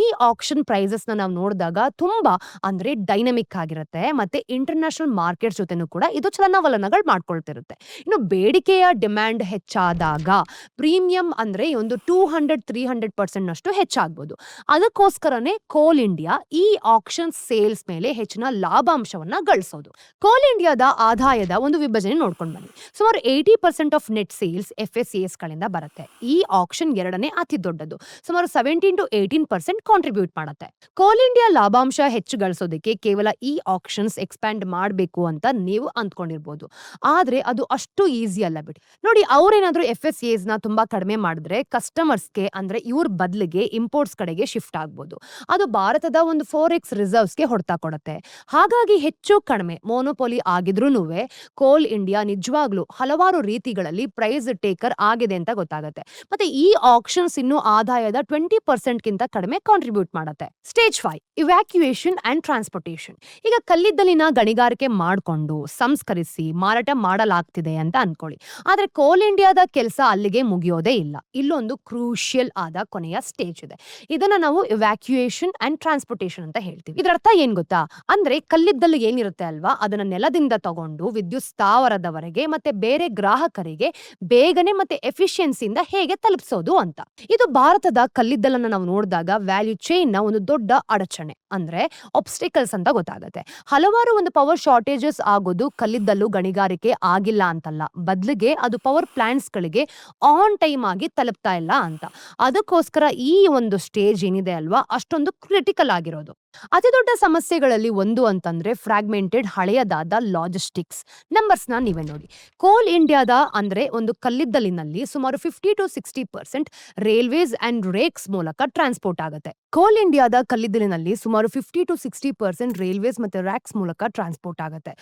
ಈ ಆಕ್ಷನ್ ಪ್ರೈಸಸ್ ನಾವು ನೋಡಿದಾಗ ತುಂಬಾ ಅಂದ್ರೆ ಡೈನಮಿಕ್ ಆಗಿರುತ್ತೆ ಮತ್ತೆ ಇಂಟರ್ನ್ಯಾಷನಲ್ ಮಾರ್ಕೆಟ್ ಜೊತೆನೂ ಕೂಡ ಇದು ಚಲನವಲನಗಳು ಮಾಡ್ಕೊಳ್ತಿರುತ್ತೆ. ಇನ್ನು ಬೇಡಿಕೆಯ ಡಿಮ್ಯಾಂಡ್ ಹೆಚ್ಚಾದಾಗ ಪ್ರೀಮಿಯಂ ಅಂದ್ರೆ ಒಂದು 200-300% ನಷ್ಟು ಹೆಚ್ಚಾಗಬಹುದು. ಅದಕ್ಕೋಸ್ಕರನೇ ಕೋಲ್ ಇಂಡಿಯಾ ಈ ಆಕ್ಷನ್ ಸೇಲ್ಸ್ ಮೇಲೆ ಹೆಚ್ಚಿನ ಲಾಭಾಂಶವನ್ನ ಗಳಿಸೋದು. ಕೋಲ್ ಇಂಡಿಯಾದ ಆದಾಯದ ಒಂದು ವಿಭಜನೆ ನೋಡ್ಕೊಂಡು ಬನ್ನಿ. ಸುಮಾರು 80% ಆಫ್ ನೆಟ್ ಸೇಲ್ಸ್ ಎಫ್ಎಸ್ಎಸ್ ಗಳಿಂದ ಬರುತ್ತೆ. ಈ ಆಕ್ಷನ್ ಎರಡನೇ ಅತಿ ದೊಡ್ಡದು, ಸುಮಾರು 17-18% ಕಾಂಟ್ರಿಬ್ಯೂಟ್ ಮಾಡುತ್ತೆ. ಕೋಲ್ ಇಂಡಿಯಾ ಲಾಭಾಂಶ ಹೆಚ್ಚು ಗಳಿಸೋದಕ್ಕೆ ಕೇವಲ ಈ ಆಕ್ಷನ್ಸ್ ಎಕ್ಸ್ಪ್ಯಾಂಡ್ ಮಾಡಬೇಕು ಅಂತ ನೀವು ಅಂದ್ಕೊಂಡಿರ್ಬೋದು. ಆದ್ರೆ ಅದು ಅಷ್ಟು ಈಸಿ ಅಲ್ಲ ಬಿಡಿ. ನೋಡಿ, ಅವ್ರೇನಾದ್ರೂ ಎಫ್ಎಸ್ಎಸ್ ನ ತುಂಬಾ ಕಡಿಮೆ ಮಾಡಿದ್ರೆ ಕಸ್ಟಮರ್ಸ್ಗೆ ಅಂದ್ರೆ ಇವ್ರ ಬದಲಿಗೆ ಇಂಪೋರ್ಟ್ಸ್ ಕಡೆಗೆ ಶಿಫ್ಟ್ ಆಗ್ಬೋದು. ಅದು ಭಾರತದ ಒಂದು ಫಾರೆಕ್ಸ್ ರಿಸರ್ವ್ಸ್ಗೆ ಹೊಡೆತ ಕೊಡುತ್ತೆ. ಹಾಗಾಗಿ ಹೆಚ್ಚು ಕಡಿಮೆ ಮೋನೋಪೊಲಿ ಆಗಿದ್ರೂನುವೆ ಕೋಲ್ ಇಂಡಿಯಾ ನಿಜವಾಗ್ಲೂ ಹಲವಾರು ರೀತಿಗಳಲ್ಲಿ ಪ್ರೈಸ್ ಟೇಕರ್ ಆಗಿದೆ ಅಂತ ಗೊತ್ತಾಗುತ್ತೆ. ಮತ್ತೆ ಈ ಆಕ್ಷನ್ಸ್ ಇನ್ನು ಆದಾಯದ 20% ಗಿಂತ ಕಡಿಮೆ ಕಾಂಟ್ರಿಬ್ಯೂಟ್ ಮಾಡುತ್ತೆ. Stage 5 evacuation and transportation. ಈಗ ಕಲ್ಲಿದ್ದಲಿನ ಗಣಿಗಾರಿಕೆ ಮಾಡಿಕೊಂಡು ಸಂಸ್ಕರಿಸಿ ಮಾರಾಟ ಮಾಡಲಾಗ್ತಿದೆ ಅಂತ ಅನ್ಕೊಳ್ಳಿ. ಆದ್ರೆ ಕೋಲ್ ಇಂಡಿಯಾದ ಕೆಲಸ ಅಲ್ಲಿಗೆ ಮುಗಿಯೋದೇ ಇಲ್ಲ. ಇಲ್ಲೊಂದು ಕ್ರೂಷಿಯಲ್ ಆದ ಕೊನೆಯ ಸ್ಟೇಜ್ ಇದೆ. ಇದನ್ನ ನಾವು ಇವ್ಯಾಕ್ಯುಯೇಷನ್ ಅಂಡ್ ಟ್ರಾನ್ಸ್ಪೋರ್ಟೇಷನ್ ಅಂತ ಹೇಳ್ತೀವಿ. ಇದರ ಅರ್ಥ ಏನ್ ಗೊತ್ತಾ? ಅಂದ್ರೆ ಕಲ್ಲಿದ್ದಲು ಏನಿರುತ್ತೆ ಅಲ್ವಾ, ಅದನ್ನ ನೆಲದಿಂದ ತಗೊಂಡು ವಿದ್ಯುತ್ ಸ್ಥಾವರದವರೆಗೆ ಮತ್ತೆ ಬೇರೆ ಗ್ರಾಹಕರಿಗೆ ಬೇಗನೆ ಮತ್ತೆ ಎಫಿಷಿಯನ್ಸಿಯಿಂದ ಹೇಗೆ ತಲುಪಿಸೋದು ಅಂತ. ಇದು ಭಾರತದ ಕಲ್ಲಿದ್ದಲನ್ನ ನಾವು ನೋಡಿದಾಗ ವ್ಯಾಲ್ಯೂ ಚೈನ್ ನ ಒಂದು ದೊಡ್ಡ ಅಡಚಣೆ ಅಂದ್ರೆ ಆಬ್ಸ್ಟಿಕಲ್ಸ್ ಅಂತ ಗೊತ್ತಾಗುತ್ತೆ. ಹಲವಾರು ಒಂದು ಪವರ್ ಶಾರ್ಟೇಜಸ್ ಆಗೋದು ಕಲ್ಲಿದ್ದಲು ಗಣಿಗಾರಿಕೆ ಆಗಿಲ್ಲ ಅಂತಲ್ಲ, ಬದಲಿಗೆ ಅದು ಪವರ್ ಪ್ಲಾಂಟ್ಸ್ ಗಳಿಗೆ ಆನ್ ಟೈಮ್ ಆಗಿ ತಲುಪ್ತಾ ಇಲ್ಲ ಅಂತ. ಅದಕ್ಕೋಸ್ಕರ ಈ ಒಂದು ಸ್ಟೇಜ್ ಏನಿದೆ ಅಲ್ವಾ, ಅಷ್ಟೊಂದು ಕ್ರಿಟಿಕಲ್ ಆಗಿರೋದು. ಅತಿ ದೊಡ್ಡ ಸಮಸ್ಯೆಗಳಲ್ಲಿ ಒಂದು ಅಂತಂದ್ರೆ ಫ್ರಾಗ್ಮೆಂಟೆಡ್ ಹಳೆಯದಾದ ಲಾಜಿಸ್ಟಿಕ್ಸ್ ನಂಬರ್ಸ್ ನ ನೀವೇ ನೋಡಿ. ಕೋಲ್ ಇಂಡಿಯಾದ ಅಂದ್ರೆ ಒಂದು ಕಲ್ಲಿದ್ದಲಿನಲ್ಲಿ ಸುಮಾರು 50-60% ರೈಲ್ವೇಸ್ ಅಂಡ್ ರೇಕ್ಸ್ ಮೂಲಕ ಟ್ರಾನ್ಸ್ಪೋರ್ಟ್ ಆಗುತ್ತೆ. ಕೋಲ್ ಇಂಡಿಯಾದ ಕಲ್ಲಿದ್ದಲಿನಲ್ಲಿ ಸುಮಾರು 50-60% ರೈಲ್ವೇಸ್ ಮತ್ತೆ ರ್ಯಾಕ್ಸ್ ಮೂಲಕ ಟ್ರಾನ್ಸ್ಪೋರ್ಟ್ ಆಗುತ್ತೆ.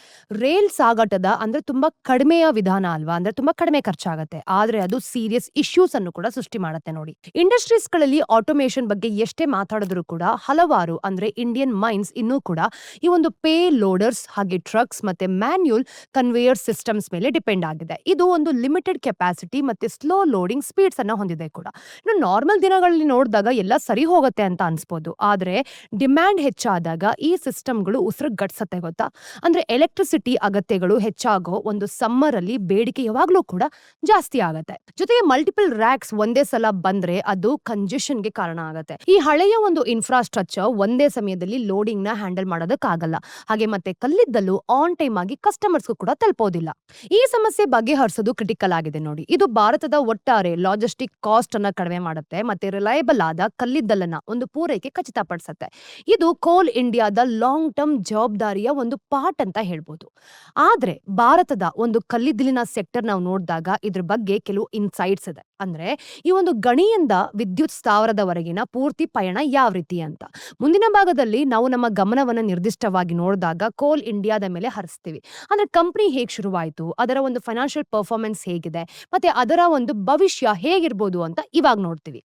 ರೈಲ್ ಸಾಗಾಟದ ಅಂದ್ರೆ ತುಂಬಾ ಕಡಿಮೆಯ ವಿಧಾನ ಅಲ್ವಾ, ಅಂದ್ರೆ ತುಂಬಾ ಕಡಿಮೆ ಖರ್ಚಾಗತ್ತೆ, ಆದ್ರೆ ಅದು ಸೀರಿಯಸ್ ಇಶ್ಯೂಸ್ ಅನ್ನು ಕೂಡ ಸೃಷ್ಟಿ ಮಾಡುತ್ತೆ. ನೋಡಿ, ಇಂಡಸ್ಟ್ರೀಸ್ ಗಳಲ್ಲಿ ಆಟೋಮೇಷನ್ ಬಗ್ಗೆ ಎಷ್ಟೇ ಮಾತಾಡಿದ್ರು ಕೂಡ ಹಲವಾರು ಅಂದ್ರೆ ಇಂಡಿಯನ್ ಮೈನ್ಸ್ ಇನ್ನೂ ಕೂಡ ಈ ಒಂದು ಪೇ ಲೋಡರ್ಸ್ ಹಾಗೆ ಟ್ರಕ್ಸ್ ಮತ್ತೆ ಮ್ಯಾನ್ಯುಯಲ್ ಕನ್ವೇಯರ್ ಸಿಸ್ಟಮ್ಸ್ ಮೇಲೆ ಡಿಪೆಂಡ್ ಆಗಿದೆ. ಇದು ಒಂದು ಲಿಮಿಟೆಡ್ ಕೆಪಾಸಿಟಿ ಮತ್ತೆ ಸ್ಲೋ ಲೋಡಿಂಗ್ ಸ್ಪೀಡ್ಸ್ ಅನ್ನ ಹೊಂದಿದೆ ಕೂಡ. ಇನ್ನು ನಾರ್ಮಲ್ ದಿನಗಳಲ್ಲಿ ನೋಡಿದಾಗ ಎಲ್ಲ ಸರಿ ಹೋಗುತ್ತೆ ಅಂತ ಅನ್ಸ್ಬೋದು, ಆದ್ರೆ ಡಿಮ್ಯಾಂಡ್ ಹೆಚ್ಚಾದಾಗ ಈ ಸಿಸ್ಟಮ್ಗಳು ಉಸಿರುಗಟ್ಸತ್ತೆ ಗೊತ್ತಾ. ಅಂದ್ರೆ ಎಲೆಕ್ಟ್ರಿಸಿಟಿ ಅಗತ್ಯಗಳು ಹೆಚ್ಚಾಗೋ ಒಂದು ಸಮ್ಮರ್ ಅಲ್ಲಿ ಬೇಡಿಕೆ ಯಾವಾಗ್ಲೂ ಕೂಡ ಜಾಸ್ತಿ ಆಗತ್ತೆ. ಜೊತೆಗೆ ಮಲ್ಟಿಪಲ್ ರ್ಯಾಕ್ಸ್ ಒಂದೇ ಸಲ ಬಂದ್ರೆ ಅದು ಕಂಜೆಷನ್ಗೆ ಕಾರಣ ಆಗತ್ತೆ. ಈ ಹಳೆಯ ಒಂದು ಇನ್ಫ್ರಾಸ್ಟ್ರಕ್ಚರ್ ಒಂದೇ ಸಮಯದಲ್ಲಿ ಲೋಡಿಂಗ್ ನ ಹ್ಯಾಂಡಲ್ ಮಾಡೋದಕ್ಕಾಗಲ್ಲ. ಹಾಗೆ ಮತ್ತೆ ಕಲ್ಲಿದ್ದಲು ಆನ್ ಟೈಮ್ ಆಗಿ ಕಸ್ಟಮರ್ಸ್ಗೂ ಕೂಡ ತಲುಪೋದಿಲ್ಲ. ಈ ಸಮಸ್ಯೆ ಬಗೆಹರಿಸೋದು ಕ್ರಿಟಿಕಲ್ ಆಗಿದೆ ನೋಡಿ. ಇದು ಭಾರತದ ಒಟ್ಟಾರೆ ಲಾಜಿಸ್ಟಿಕ್ ಕಾಸ್ಟ್ ಅನ್ನ ಕಡಿಮೆ ಮಾಡುತ್ತೆ ಮತ್ತೆ ರಿಲಯಬಲ್ ಆದ ಕಲ್ಲಿದ್ದಲನ್ನ ಒಂದು ಪೂರೈಕೆ ಖಚಿತಪಡಿಸುತ್ತೆ. ಇದು ಕೋಲ್ ಇಂಡಿಯಾದ ಲಾಂಗ್ ಟರ್ಮ್ ಜವಾಬ್ದಾರಿಯ ಒಂದು ಪಾರ್ಟ್ ಅಂತ ಹೇಳ್ಬೋದು. ಆದ್ರೆ ಭಾರತದ ಒಂದು ಕಲ್ಲಿದ್ದಲಿನ ಸೆಕ್ಟರ್ ನಾವು ನೋಡಿದಾಗ ಇದ್ರ ಬಗ್ಗೆ ಕೆಲವು ಇನ್ಸೈಟ್ಸ್ ಇದೆ. ಅಂದ್ರೆ ಈ ಒಂದು ಗಣಿಯಿಂದ ವಿದ್ಯುತ್ ಸ್ಥಾವರದವರೆಗಿನ ಪೂರ್ತಿ ಪಯಣ ಯಾವ ರೀತಿ ಅಂತ. ಮುಂದಿನ ಭಾಗದಲ್ಲಿ ನಾವು ನಮ್ಮ ಗಮನವನ್ನ ನಿರ್ದಿಷ್ಟವಾಗಿ ನೋಡಿದಾಗ ಕೋಲ್ ಇಂಡಿಯಾದ ಮೇಲೆ ಹರಿಸ್ತೀವಿ. ಅಂದ್ರೆ ಕಂಪನಿ ಹೇಗ್ ಶುರುವಾಯಿತು, ಅದರ ಒಂದು ಫೈನಾನ್ಷಿಯಲ್ ಪರ್ಫಾರ್ಮೆನ್ಸ್ ಹೇಗಿದೆ ಮತ್ತೆ ಅದರ ಒಂದು ಭವಿಷ್ಯ ಹೇಗಿರ್ಬೋದು ಅಂತ ಇವಾಗ ನೋಡ್ತೀವಿ.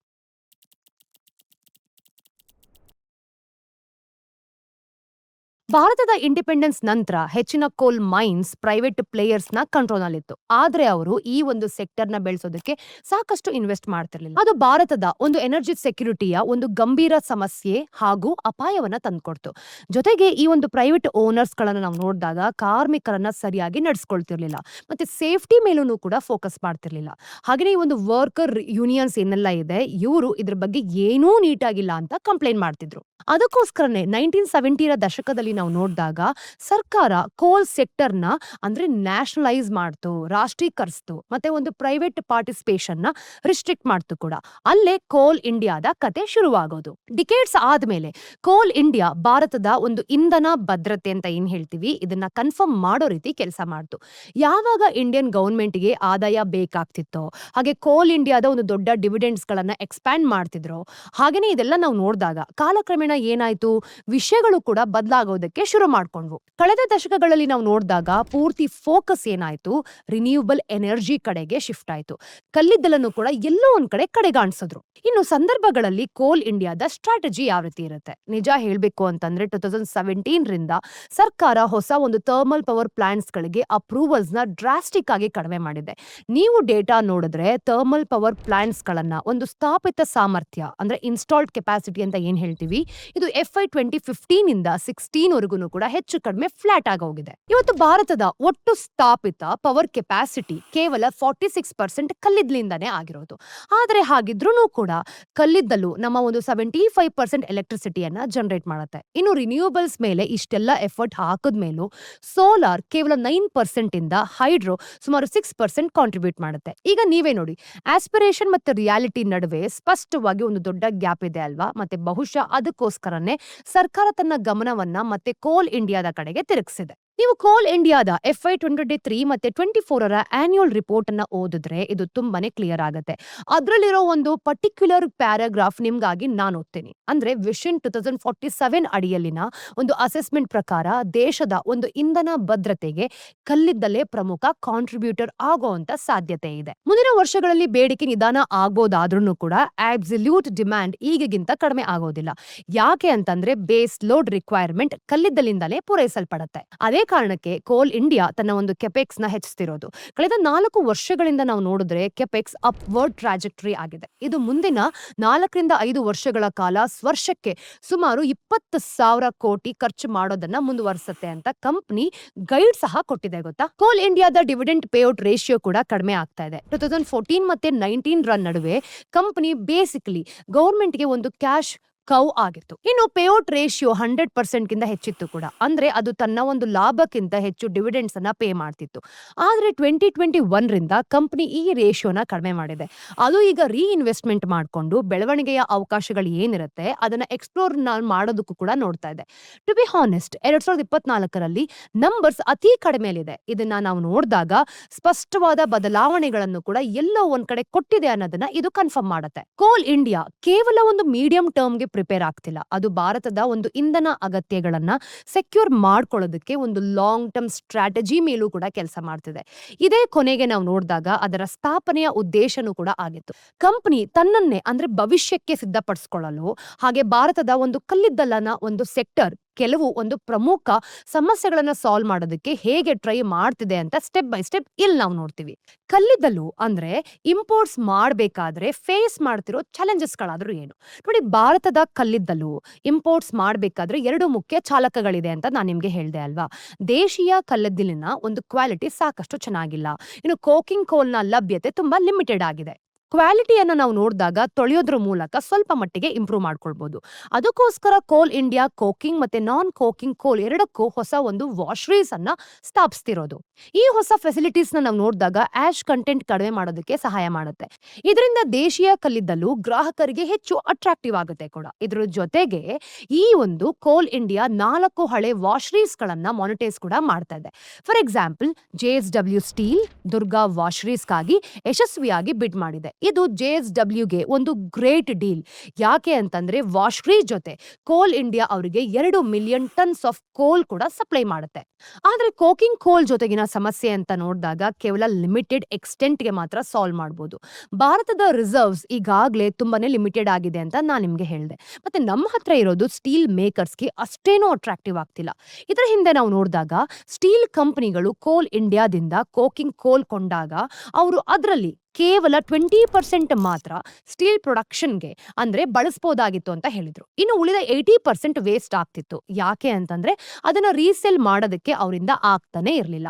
ಭಾರತದ ಇಂಡಿಪೆಂಡೆನ್ಸ್ ನಂತರ ಹೆಚ್ಚಿನ ಕೋಲ್ ಮೈನ್ಸ್ ಪ್ರೈವೇಟ್ ಪ್ಲೇಯರ್ಸ್ ನ ಕಂಟ್ರೋಲ್ ನಲ್ಲಿತ್ತು. ಆದ್ರೆ ಅವರು ಈ ಒಂದು ಸೆಕ್ಟರ್ ನ ಬೆಳೆಸೋದಕ್ಕೆ ಸಾಕಷ್ಟು ಇನ್ವೆಸ್ಟ್ ಮಾಡ್ತಿರ್ಲಿಲ್ಲ. ಅದು ಭಾರತದ ಒಂದು ಎನರ್ಜಿ ಸೆಕ್ಯೂರಿಟಿಯ ಒಂದು ಗಂಭೀರ ಸಮಸ್ಯೆ ಹಾಗೂ ಅಪಾಯವನ್ನ ತಂದ್ಕೊಡ್ತು. ಜೊತೆಗೆ ಈ ಒಂದು ಪ್ರೈವೇಟ್ ಓನರ್ಸ್ ಗಳನ್ನ ನಾವು ನೋಡಿದಾಗ ಕಾರ್ಮಿಕರನ್ನ ಸರಿಯಾಗಿ ನಡೆಸ್ಕೊಳ್ತಿರ್ಲಿಲ್ಲ, ಮತ್ತೆ ಸೇಫ್ಟಿ ಮೇಲೂ ಕೂಡ ಫೋಕಸ್ ಮಾಡ್ತಿರ್ಲಿಲ್ಲ. ಹಾಗೆ ಈ ಒಂದು ವರ್ಕರ್ ಯೂನಿಯನ್ಸ್ ಏನೆಲ್ಲ ಇದೆ, ಇವರು ಇದ್ರ ಬಗ್ಗೆ ಏನೂ ನೀಟಾಗಿಲ್ಲ ಅಂತ ಕಂಪ್ಲೇಂಟ್ ಮಾಡ್ತಿದ್ರು. ಅದಕ್ಕೋಸ್ಕರನೇ 1970ರ ದಶಕದಲ್ಲಿ ನಾವು ನೋಡಿದಾಗ ಸರ್ಕಾರ ಕೋಲ್ ಸೆಕ್ಟರ್ ನ ಅಂದ್ರೆ ನ್ಯಾಷನಲೈಸ್ ಮಾಡ್ತು, ರಾಷ್ಟ್ರೀಕರಿಸ್ತು, ಮತ್ತೆ ಒಂದು ಪ್ರೈವೇಟ್ ಪಾರ್ಟಿಸಿಪೇಷನ್ ನ ರಿಸ್ಟ್ರಿಕ್ಟ್ ಮಾಡ್ತು ಕೂಡ. ಅಲ್ಲೇ ಕೋಲ್ ಇಂಡಿಯಾದ ಕತೆ ಶುರುವಾಗೋದು. ಡಿಕೇಡ್ಸ್ ಆದ್ಮೇಲೆ ಕೋಲ್ ಇಂಡಿಯಾ ಭಾರತದ ಒಂದು ಇಂಧನ ಭದ್ರತೆ ಅಂತ ಏನ್ ಹೇಳ್ತೀವಿ, ಇದನ್ನ ಕನ್ಫರ್ಮ್ ಮಾಡೋ ರೀತಿ ಕೆಲಸ ಮಾಡ್ತು. ಯಾವಾಗ ಇಂಡಿಯನ್ ಗವರ್ಮೆಂಟ್ಗೆ ಆದಾಯ ಬೇಕಾಗ್ತಿತ್ತೋ, ಹಾಗೆ ಕೋಲ್ ಇಂಡಿಯಾದ ಒಂದು ದೊಡ್ಡ ಡಿವಿಡೆಂಡ್ಸ್ ಗಳನ್ನ ಎಕ್ಸ್ಪ್ಯಾಂಡ್ ಮಾಡ್ತಿದ್ರು. ಹಾಗೇನೆ ಇದೆಲ್ಲ ನಾವು ನೋಡಿದಾಗ ಕಾಲಕ್ರಮೇಣ ಏನಾಯ್ತು, ವಿಷಯಗಳು ಕೂಡ ಬದಲಾಗೋದಕ್ಕೆ ಶುರು ಮಾಡ್ಕೊಂಡ್ವು. ಕಳೆದ ದಶಕಗಳಲ್ಲಿ ನಾವು ನೋಡಿದಾಗ ಪೂರ್ತಿ ಫೋಕಸ್ ಏನಾಯ್ತು, ರಿನ್ಯೂವಬಲ್ ಎನರ್ಜಿ ಕಡೆಗೆ ಶಿಫ್ಟ್ ಆಯ್ತು. ಕಲ್ಲಿದ್ದಲನ್ನು ಕೂಡ ಎಲ್ಲೋ ಒಂದ್ ಕಡೆ ಕಡೆಗಾಣಿಸಿದ್ರು. ಇನ್ನು ಸಂದರ್ಭಗಳಲ್ಲಿ ಕೋಲ್ ಇಂಡಿಯಾದ ಸ್ಟ್ರಾಟಜಿ ಯಾವ ರೀತಿ ಇರುತ್ತೆ, ನಿಜ ಹೇಳ್ಬೇಕು ಅಂತಂದ್ರೆ 2017 ರಿಂದ ಸರ್ಕಾರ ಹೊಸ ಒಂದು ಥರ್ಮಲ್ ಪವರ್ ಪ್ಲಾಂಟ್ಸ್ ಗಳಿಗೆ ಅಪ್ರೂವಲ್ಸ್ ನ ಡ್ರಾಸ್ಟಿಕ್ ಆಗಿ ಕಡಿಮೆ ಮಾಡಿದೆ. ನೀವು ಡೇಟಾ ನೋಡಿದ್ರೆ ಥರ್ಮಲ್ ಪವರ್ ಪ್ಲಾಂಟ್ಸ್ ಗಳನ್ನ ಒಂದು ಸ್ಥಾಪಿತ ಸಾಮರ್ಥ್ಯ ಅಂದ್ರೆ ಇನ್ಸ್ಟಾಲ್ಡ್ ಕೆಪಾಸಿಟಿ ಅಂತ ಏನ್ ಹೇಳ್ತೀವಿ, ಇದು FY 2015 ಇಂದ 16 ವರೆಗೂ ಕೂಡ ಹೆಚ್ಚು ಕಡಿಮೆ ಫ್ಲಾಟ್ ಆಗಿ ಹೋಗಿದೆ. ಇವತ್ತು ಭಾರತದ ಒಟ್ಟು ಸ್ಥಾಪಿತ ಪವರ್ ಕೆಪಾಸಿಟಿ ಕೇವಲ 46% ಕಲ್ಲಿದ್ದಲಿಂದಾನೇ ಆಗಿರೋದು. ಆದ್ರೆ ಹಾಗಿದ್ರೂ ಕೂಡ ಕಲ್ಲಿದ್ದಲು ನಮ್ಮ ಒಂದು 75% ಎಲೆಕ್ಟ್ರಿಸಿಟಿಯನ್ನ ಜನರೇಟ್ ಮಾಡುತ್ತೆ. ಇನ್ನು ರಿನ್ಯೂವಬಲ್ಸ್ ಮೇಲೆ ಇಷ್ಟೆಲ್ಲ ಎಫರ್ಟ್ ಹಾಕಿದ್ಮೇಲೂ ಸೋಲಾರ್ ಕೇವಲ 9% ಇಂದ ಹೈಡ್ರೋ ಸುಮಾರು 6% ಕಾಂಟ್ರಿಬ್ಯೂಟ್ ಮಾಡುತ್ತೆ. ಈಗ ನೀವೇ ನೋಡಿ, ಆಸ್ಪಿರೇಷನ್ ಮತ್ತೆ ರಿಯಾಲಿಟಿ ನಡುವೆ ಸ್ಪಷ್ಟವಾಗಿ ಒಂದು ದೊಡ್ಡ ಗ್ಯಾಪ್ ಇದೆ ಅಲ್ವಾ. ಮತ್ತೆ ಬಹುಶಃ ಅದಕ್ಕೋಸ್ಕರನೇ ಸರ್ಕಾರ ತನ್ನ ಗಮನವನ್ನ ಮತ್ತೆ ಕೋಲ್ ಇಂಡಿಯಾದ ಕಡೆಗೆ ತಿರುಗಿಸಿದೆ. ನೀವು ಕೋಲ್ ಇಂಡಿಯಾದ FY 2023 ಮತ್ತೆ 24ರ ಆನ್ಯುವಲ್ ರಿಪೋರ್ಟ್ ಅನ್ನ ಓದಿದ್ರೆ ಇದು ತುಂಬಾನೇ ಕ್ಲಿಯರ್ ಆಗುತ್ತೆ. ಅದ್ರಲ್ಲಿರೋ ಒಂದು ಪರ್ಟಿಕ್ಯುಲರ್ ಪ್ಯಾರಾಗ್ರಾಫ್ ನಿಮ್ಗಾಗಿ ನಾನು ಓದ್ತೀನಿ. ಅಂದ್ರೆ ವಿಷನ್ 2047 ಅಡಿಯಲ್ಲಿನ ಒಂದು ಅಸೆಸ್ಮೆಂಟ್ ಪ್ರಕಾರ ದೇಶದ ಒಂದು ಇಂಧನ ಭದ್ರತೆಗೆ ಕಲ್ಲಿದ್ದಲೇ ಪ್ರಮುಖ ಕಾಂಟ್ರಿಬ್ಯೂಟರ್ ಆಗುವಂತ ಸಾಧ್ಯತೆ ಇದೆ. ಮುಂದಿನ ವರ್ಷಗಳಲ್ಲಿ ಬೇಡಿಕೆ ನಿಧಾನ ಆಗ್ಬೋದಾದ್ರೂ ಕೂಡ ಆಬ್ಸಲ್ಯೂಟ್ ಡಿಮ್ಯಾಂಡ್ ಈಗಿಗಿಂತ ಕಡಿಮೆ ಆಗೋದಿಲ್ಲ. ಯಾಕೆ ಅಂತಂದ್ರೆ ಬೇಸ್ ಲೋಡ್ ರಿಕ್ವೈರ್ಮೆಂಟ್ ಕಲ್ಲಿದ್ದಲಿಂದಲೇ ಪೂರೈಸಲ್ಪಡುತ್ತೆ. ಅದೇ ಕಾರಣಕ್ಕೆ ಕೋಲ್ ಇಂಡಿಯಾ ತನ್ನ ಒಂದು ಕೆಪೆಕ್ಸ್ ನ ಹೆಚ್ಚಿಸ್ತಿರೋದು. ಕಳೆದ 4 ವರ್ಷಗಳಿಂದ ನಾವು ನೋಡಿದ್ರೆ ಕೆಪೆಕ್ಸ್ ಅಪ್ವರ್ಡ್ ಟ್ರಾಜೆಕ್ಟರಿ ಆಗಿದೆ. ಇದು ಮುಂದಿನ 4 ರಿಂದ 5 ವರ್ಷಗಳ ಕಾಲ ವರ್ಷಕ್ಕೆ ಸುಮಾರು 20,000 ಕೋಟಿ ಖರ್ಚು ಮಾಡೋದನ್ನ ಮುಂದುವರಿಸುತ್ತೆ ಅಂತ ಕಂಪನಿ ಗೈಡ್ ಸಹ ಕೊಟ್ಟಿದೆ ಗೊತ್ತಾ. ಕೋಲ್ ಇಂಡಿಯಾದ ಡಿವಿಡೆಂಡ್ ಪೇಔಟ್ ರೇಷಿಯೋ ಕೂಡ ಕಡಿಮೆ ಆಗ್ತಾ ಇದೆ. 2014 ಮತ್ತೆ 19 ನಡುವೆ ಕಂಪನಿ ಬೇಸಿಕಲಿ ಗವರ್ಮೆಂಟ್ಗೆ ಒಂದು ಕ್ಯಾಶ್ ಕೌ ಆಗಿತ್ತು. ಇನ್ನು ಪೇಔಟ್ ರೇಷಿಯೋ 100% ಗಿಂತ ಹೆಚ್ಚಿತ್ತು ಕೂಡ. ಅಂದ್ರೆ ಅದು ತನ್ನ ಒಂದು ಲಾಭಕ್ಕಿಂತ ಹೆಚ್ಚು ಡಿವಿಡೆಂಡ್ಸ್ ಅನ್ನ ಪೇ ಮಾಡ್ತಿತ್ತು. ಆದ್ರೆ 2021 ರಿಂದ ಕಂಪನಿ ಈ ರೇಷಿಯೋನ ಕಡಿಮೆ ಮಾಡಿದೆ. ಅದು ಈಗ ರೀಇನ್ವೆಸ್ಟ್ಮೆಂಟ್ ಮಾಡ್ಕೊಂಡು ಬೆಳವಣಿಗೆಯ ಅವಕಾಶಗಳು ಏನಿರುತ್ತೆ ಅದನ್ನ ಎಕ್ಸ್ಪ್ಲೋರ್ ಮಾಡೋದಕ್ಕೂ ಕೂಡ ನೋಡ್ತಾ ಇದೆ. ಟು ಬಿ ಹಾನೆಸ್ಟ್ 2024ರಲ್ಲಿ ನಂಬರ್ಸ್ ಅತಿ ಕಡಿಮೆಲಿದೆ. ಇದನ್ನ ನಾವು ನೋಡಿದಾಗ ಸ್ಪಷ್ಟವಾದ ಬದಲಾವಣೆಗಳನ್ನು ಕೂಡ ಎಲ್ಲೋ ಒಂದ್ ಕಡೆ ಕೊಟ್ಟಿದೆ ಅನ್ನೋದನ್ನ ಇದು ಕನ್ಫರ್ಮ್ ಮಾಡುತ್ತೆ. ಕೋಲ್ ಇಂಡಿಯಾ ಕೇವಲ ಒಂದು ಮೀಡಿಯಂ ಟರ್ಮ್ಗೆ ಪ್ರಿಪೇರ್ ಆಗ್ತಿಲ್ಲ. ಅದು ಭಾರತದ ಒಂದು ಇಂಧನ ಅಗತ್ಯಗಳನ್ನ ಸೆಕ್ಯೂರ್ ಮಾಡ್ಕೊಳ್ಳೋದಕ್ಕೆ ಒಂದು ಲಾಂಗ್ ಟರ್ಮ್ ಸ್ಟ್ರಾಟಜಿ ಮೇಲೂ ಕೂಡ ಕೆಲಸ ಮಾಡ್ತಿದೆ. ಇದೇ ಕೊನೆಗೆ ನಾವು ನೋಡಿದಾಗ ಅದರ ಸ್ಥಾಪನೆಯ ಉದ್ದೇಶನೂ ಕೂಡ ಆಗಿತ್ತು. ಕಂಪನಿ ತನ್ನನ್ನೇ ಅಂದ್ರೆ ಭವಿಷ್ಯಕ್ಕೆ ಸಿದ್ಧಪಡಿಸಿಕೊಳ್ಳಲು ಹಾಗೆ ಭಾರತದ ಒಂದು ಕಲ್ಲಿದ್ದಲನ ಒಂದು ಸೆಕ್ಟರ್ ಕೆಲವು ಒಂದು ಪ್ರಮುಖ ಸಮಸ್ಯೆಗಳನ್ನ ಸಾಲ್ವ್ ಮಾಡೋದಕ್ಕೆ ಹೇಗೆ ಟ್ರೈ ಮಾಡ್ತಿದೆ ಅಂತ ಸ್ಟೆಪ್ ಬೈ ಸ್ಟೆಪ್ ಇಲ್ಲಿ ನಾವು ನೋಡ್ತೀವಿ. ಕಲ್ಲಿದ್ದಲು ಅಂದ್ರೆ ಇಂಪೋರ್ಟ್ಸ್ ಮಾಡಬೇಕಾದ್ರೆ ಫೇಸ್ ಮಾಡ್ತಿರೋ ಚಾಲೆಂಜಸ್ ಗಳಾದ್ರೂ ಏನು ನೋಡಿ. ಭಾರತದ ಕಲ್ಲಿದ್ದಲು ಇಂಪೋರ್ಟ್ಸ್ ಮಾಡಬೇಕಾದ್ರೆ 2 ಮುಖ್ಯ ಚಾಲಕಗಳಿದೆ ಅಂತ ನಾನು ನಿಮ್ಗೆ ಹೇಳ್ದೆ ಅಲ್ವಾ. ದೇಶೀಯ ಕಲ್ಲಿದ್ದಲಿನ ಒಂದು ಕ್ವಾಲಿಟಿ ಸಾಕಷ್ಟು ಚೆನ್ನಾಗಿಲ್ಲ. ಇನ್ನು ಕೋಕಿಂಗ್ ಕೋಲ್ನ ಲಭ್ಯತೆ ತುಂಬಾ ಲಿಮಿಟೆಡ್ ಆಗಿದೆ. ಕ್ವಾಲಿಟಿಯನ್ನ ನಾವು ನೋಡಿದಾಗ ತೊಳೆಯೋದ್ರ ಮೂಲಕ ಸ್ವಲ್ಪ ಮಟ್ಟಿಗೆ ಇಂಪ್ರೂವ್ ಮಾಡ್ಕೊಳ್ಬಹುದು. ಅದಕ್ಕೋಸ್ಕರ ಕೋಲ್ ಇಂಡಿಯಾ ಕೋಕಿಂಗ್ ಮತ್ತೆ ನಾನ್ ಕೋಕಿಂಗ್ ಕೋಲ್ ಎರಡಕ್ಕೂ ಹೊಸ ಒಂದು ವಾಶ್ರೀಸ್ ಅನ್ನ ಸ್ಥಾಪಿಸ್ತಿರೋದು. ಈ ಹೊಸ ಫೆಸಿಲಿಟೀಸ್ ನಾವು ನೋಡಿದಾಗ ಆಶ್ ಕಂಟೆಂಟ್ ಕಡಿಮೆ ಮಾಡೋದಕ್ಕೆ ಸಹಾಯ ಮಾಡುತ್ತೆ. ಇದರಿಂದ ದೇಶೀಯ ಕಲ್ಲಿದ್ದಲು ಗ್ರಾಹಕರಿಗೆ ಹೆಚ್ಚು ಅಟ್ರಾಕ್ಟಿವ್ ಆಗುತ್ತೆ ಕೂಡ. ಇದ್ರ ಜೊತೆಗೆ ಈ ಒಂದು ಕೋಲ್ ಇಂಡಿಯಾ 4 ಹಳೆ ವಾಶ್ರೀಸ್ ಗಳನ್ನ ಮಾನಿಟೈಸ್ ಕೂಡ ಮಾಡ್ತಾ ಇದೆ. For example JSW steel Durga ವಾಶ್ರೀಸ್ಗಾಗಿ ಯಶಸ್ವಿಯಾಗಿ ಬಿಡ್ ಮಾಡಿದೆ. ಇದು JSWಗೆ ಒಂದು ಗ್ರೇಟ್ ಡೀಲ್. ಯಾಕೆ ಅಂತಂದ್ರೆ ವಾಶ್ರಿ ಜೊತೆ ಕೋಲ್ ಇಂಡಿಯಾ ಅವರಿಗೆ 2 ಮಿಲಿಯನ್ ಟನ್ಸ್ ಆಫ್ ಕೋಲ್ ಕೂಡ ಸಪ್ಲೈ ಮಾಡುತ್ತೆ. ಆದ್ರೆ ಕೋಕಿಂಗ್ ಕೋಲ್ ಜೊತೆಗಿನ ಸಮಸ್ಯೆ ಅಂತ ನೋಡಿದಾಗ ಕೇವಲ ಲಿಮಿಟೆಡ್ ಎಕ್ಸ್ಟೆಂಟ್ಗೆ ಮಾತ್ರ ಸಾಲ್ವ್ ಮಾಡಬಹುದು. ಭಾರತದ ರಿಸರ್ವ್ಸ್ ಈಗಾಗಲೇ ತುಂಬಾನೇ ಲಿಮಿಟೆಡ್ ಆಗಿದೆ ಅಂತ ನಾನು ನಿಮ್ಗೆ ಹೇಳಿದೆ. ಮತ್ತೆ ನಮ್ಮ ಹತ್ರ ಇರೋದು ಸ್ಟೀಲ್ ಮೇಕರ್ಸ್ಗೆ ಅಷ್ಟೇನೂ ಅಟ್ರಾಕ್ಟಿವ್ ಆಗ್ತಿಲ್ಲ. ಇದರ ಹಿಂದೆ ನಾವು ನೋಡಿದಾಗ ಸ್ಟೀಲ್ ಕಂಪನಿಗಳು ಕೋಲ್ ಇಂಡಿಯಾದಿಂದ ಕೋಕಿಂಗ್ ಕೋಲ್ ಕೊಂಡಾಗ ಅವರು ಅದರಲ್ಲಿ ಕೇವಲ 20% ಮಾತ್ರ ಸ್ಟೀಲ್ ಪ್ರೊಡಕ್ಷನ್ಗೆ ಅಂದ್ರೆ ಬಳಸಬಹುದಾಗಿತ್ತು ಅಂತ ಹೇಳಿದ್ರು. ಇನ್ನು ಉಳಿದ 80% ವೇಸ್ಟ್ ಆಗ್ತಿತ್ತು. ಯಾಕೆ ಅಂತಂದ್ರೆ ಅದನ್ನ ರೀಸೇಲ್ ಮಾಡೋದಕ್ಕೆ ಅವರಿಂದ ಆಗ್ತಾನೆ ಇರಲಿಲ್ಲ.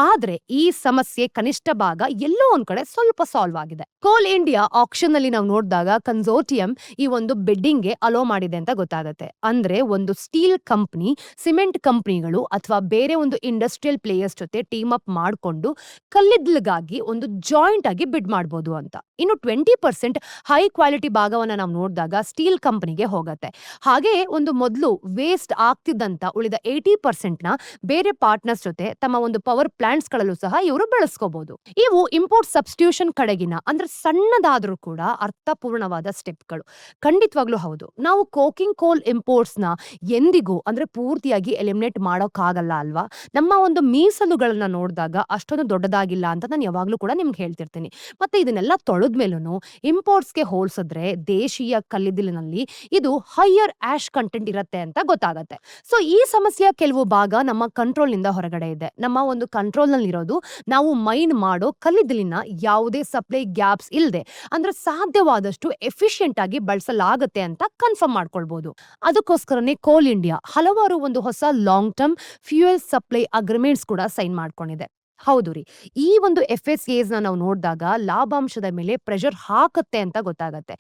ಆದ್ರೆ ಈ ಸಮಸ್ಯೆ ಕನಿಷ್ಠ ಭಾಗ ಎಲ್ಲೋ ಒಂದ್ ಕಡೆ ಸ್ವಲ್ಪ ಸಾಲ್ವ್ ಆಗಿದೆ. ಕೋಲ್ ಇಂಡಿಯಾ ಆಕ್ಷನ್ ಅಲ್ಲಿ ನಾವು ನೋಡಿದಾಗ ಕನ್ಸೋರ್ಟಿಯಂ ಈ ಒಂದು ಬಿಡ್ಡಿಂಗ್ಗೆ ಅಲೋ ಮಾಡಿದೆ ಅಂತ ಗೊತ್ತಾಗುತ್ತೆ. ಅಂದ್ರೆ ಒಂದು ಸ್ಟೀಲ್ ಕಂಪನಿ ಸಿಮೆಂಟ್ ಕಂಪನಿಗಳು ಅಥವಾ ಬೇರೆ ಒಂದು ಇಂಡಸ್ಟ್ರಿಯಲ್ ಪ್ಲೇಯರ್ಸ್ ಜೊತೆ ಟೀಮ್ ಅಪ್ ಮಾಡಿಕೊಂಡು ಕಲ್ಲಿದ್ದಲಿಗಾಗಿ ಒಂದು ಜಾಯಿಂಟ್ ಆಗಿ ಬಿಡ್ ಮಾಡಬಹುದು ಅಂತ. ಇನ್ನು 20% ಹೈ ಕ್ವಾಲಿಟಿ ಭಾಗವನ್ನ ನಾವು ನೋಡಿದಾಗ ಸ್ಟೀಲ್ ಕಂಪನಿಗೆ ಹೋಗುತ್ತೆ. ಹಾಗೆ ಒಂದು ಮೊದಲು ವೇಸ್ಟ್ ಆಗ್ತಿದ್ದಂತ ಉಳಿದ 80% ನ ಬೇರೆ ಪಾರ್ಟ್ನರ್ಸ್ ಜೊತೆ ತಮ್ಮ ಒಂದು ಪವರ್ ಪ್ಲಾಂಟ್ಸ್ ಗಳಲ್ಲೂ ಸಹ ಇವರು ಬಳಸ್ಕೋಬಹುದು. ಇವು ಇಂಪೋರ್ಟ್ ಸಬ್ಸ್ಟಿಟ್ಯೂಷನ್ ಕಡೆಗಿನ ಅಂದ್ರೆ ಸಣ್ಣದಾದ್ರೂ ಕೂಡ ಅರ್ಥಪೂರ್ಣವಾದ ಸ್ಟೆಪ್ಗಳು. ಖಂಡಿತವಾಗ್ಲೂ ಹೌದು. ನಾವು ಕೋಕಿಂಗ್ ಕೋಲ್ ಇಂಪೋರ್ಟ್ಸ್ ನ ಎಂದಿಗೂ ಅಂದ್ರೆ ಪೂರ್ತಿಯಾಗಿ ಎಲಿಮಿನೇಟ್ ಮಾಡೋಕ್ಕಾಗಲ್ಲ ಅಲ್ವಾ. ನಮ್ಮ ಒಂದು ಮೀಸಲುಗಳನ್ನ ನೋಡಿದಾಗ ಅಷ್ಟೊಂದು ದೊಡ್ಡದಾಗಿಲ್ಲ ಅಂತ ನಾನು ಯಾವಾಗ್ಲೂ ಕೂಡ ನಿಮ್ಗೆ ಹೇಳ್ತಿರ್ತೀನಿ. ಮತ್ತೆ ಇದನ್ನೆಲ್ಲ ತೊಳೆದ್ಮೇಲೂ ಇಂಪೋರ್ಟ್ಸ್ಗೆ ಹೋಲಿಸಿದ್ರೆ ದೇಶೀಯ ಕಲ್ಲಿದ್ದಲಿನಲ್ಲಿ ಇದು ಹೈಯರ್ ಆಶ್ ಕಂಟೆಂಟ್ ಇರುತ್ತೆ ಅಂತ ಗೊತ್ತಾಗತ್ತೆ. ಸೊ ಈ ಸಮಸ್ಯೆಯ ಕೆಲವು ಭಾಗ ನಮ್ಮ ಕಂಟ್ರೋಲ್ ನಿಂದ ಹೊರಗಡೆ ಇದೆ. ನಮ್ಮ ಒಂದು ಕಂಟ್ರೋಲ್ ನಲ್ಲಿ ಇರೋದು ನಾವು ಮೈನ್ ಮಾಡೋ ಕಲ್ಲಿದ್ದಲಿನ ಯಾವುದೇ ಸಪ್ಲೈ ಗ್ಯಾಪ್ಸ್ ಇಲ್ಲದೆ ಅಂದ್ರೆ ಸಾಧ್ಯವಾದಷ್ಟು ಎಫಿಷಿಯಂಟ್ ಆಗಿ ಬಳಸಲಾಗುತ್ತೆ ಅಂತ ಕನ್ಫರ್ಮ್ ಮಾಡ್ಕೊಳ್ಬಹುದು. ಅದಕ್ಕೋಸ್ಕರನೇ ಕೋಲ್ ಇಂಡಿಯಾ ಹಲವಾರು ಒಂದು ಹೊಸ long term fuel supply agreements ಕೂಡ ಸೈನ್ ಮಾಡ್ಕೊಂಡಿದೆ. ಹೌದು ರೀ. ಈ ಒಂದು FSAs ನಾವು ನೋಡಿದಾಗ ಲಾಭಾಂಶದ ಮೇಲೆ ಪ್ರೆಷರ್ ಹಾಕುತ್ತೆ ಅಂತ ಗೊತ್ತಾಗತ್ತೆ.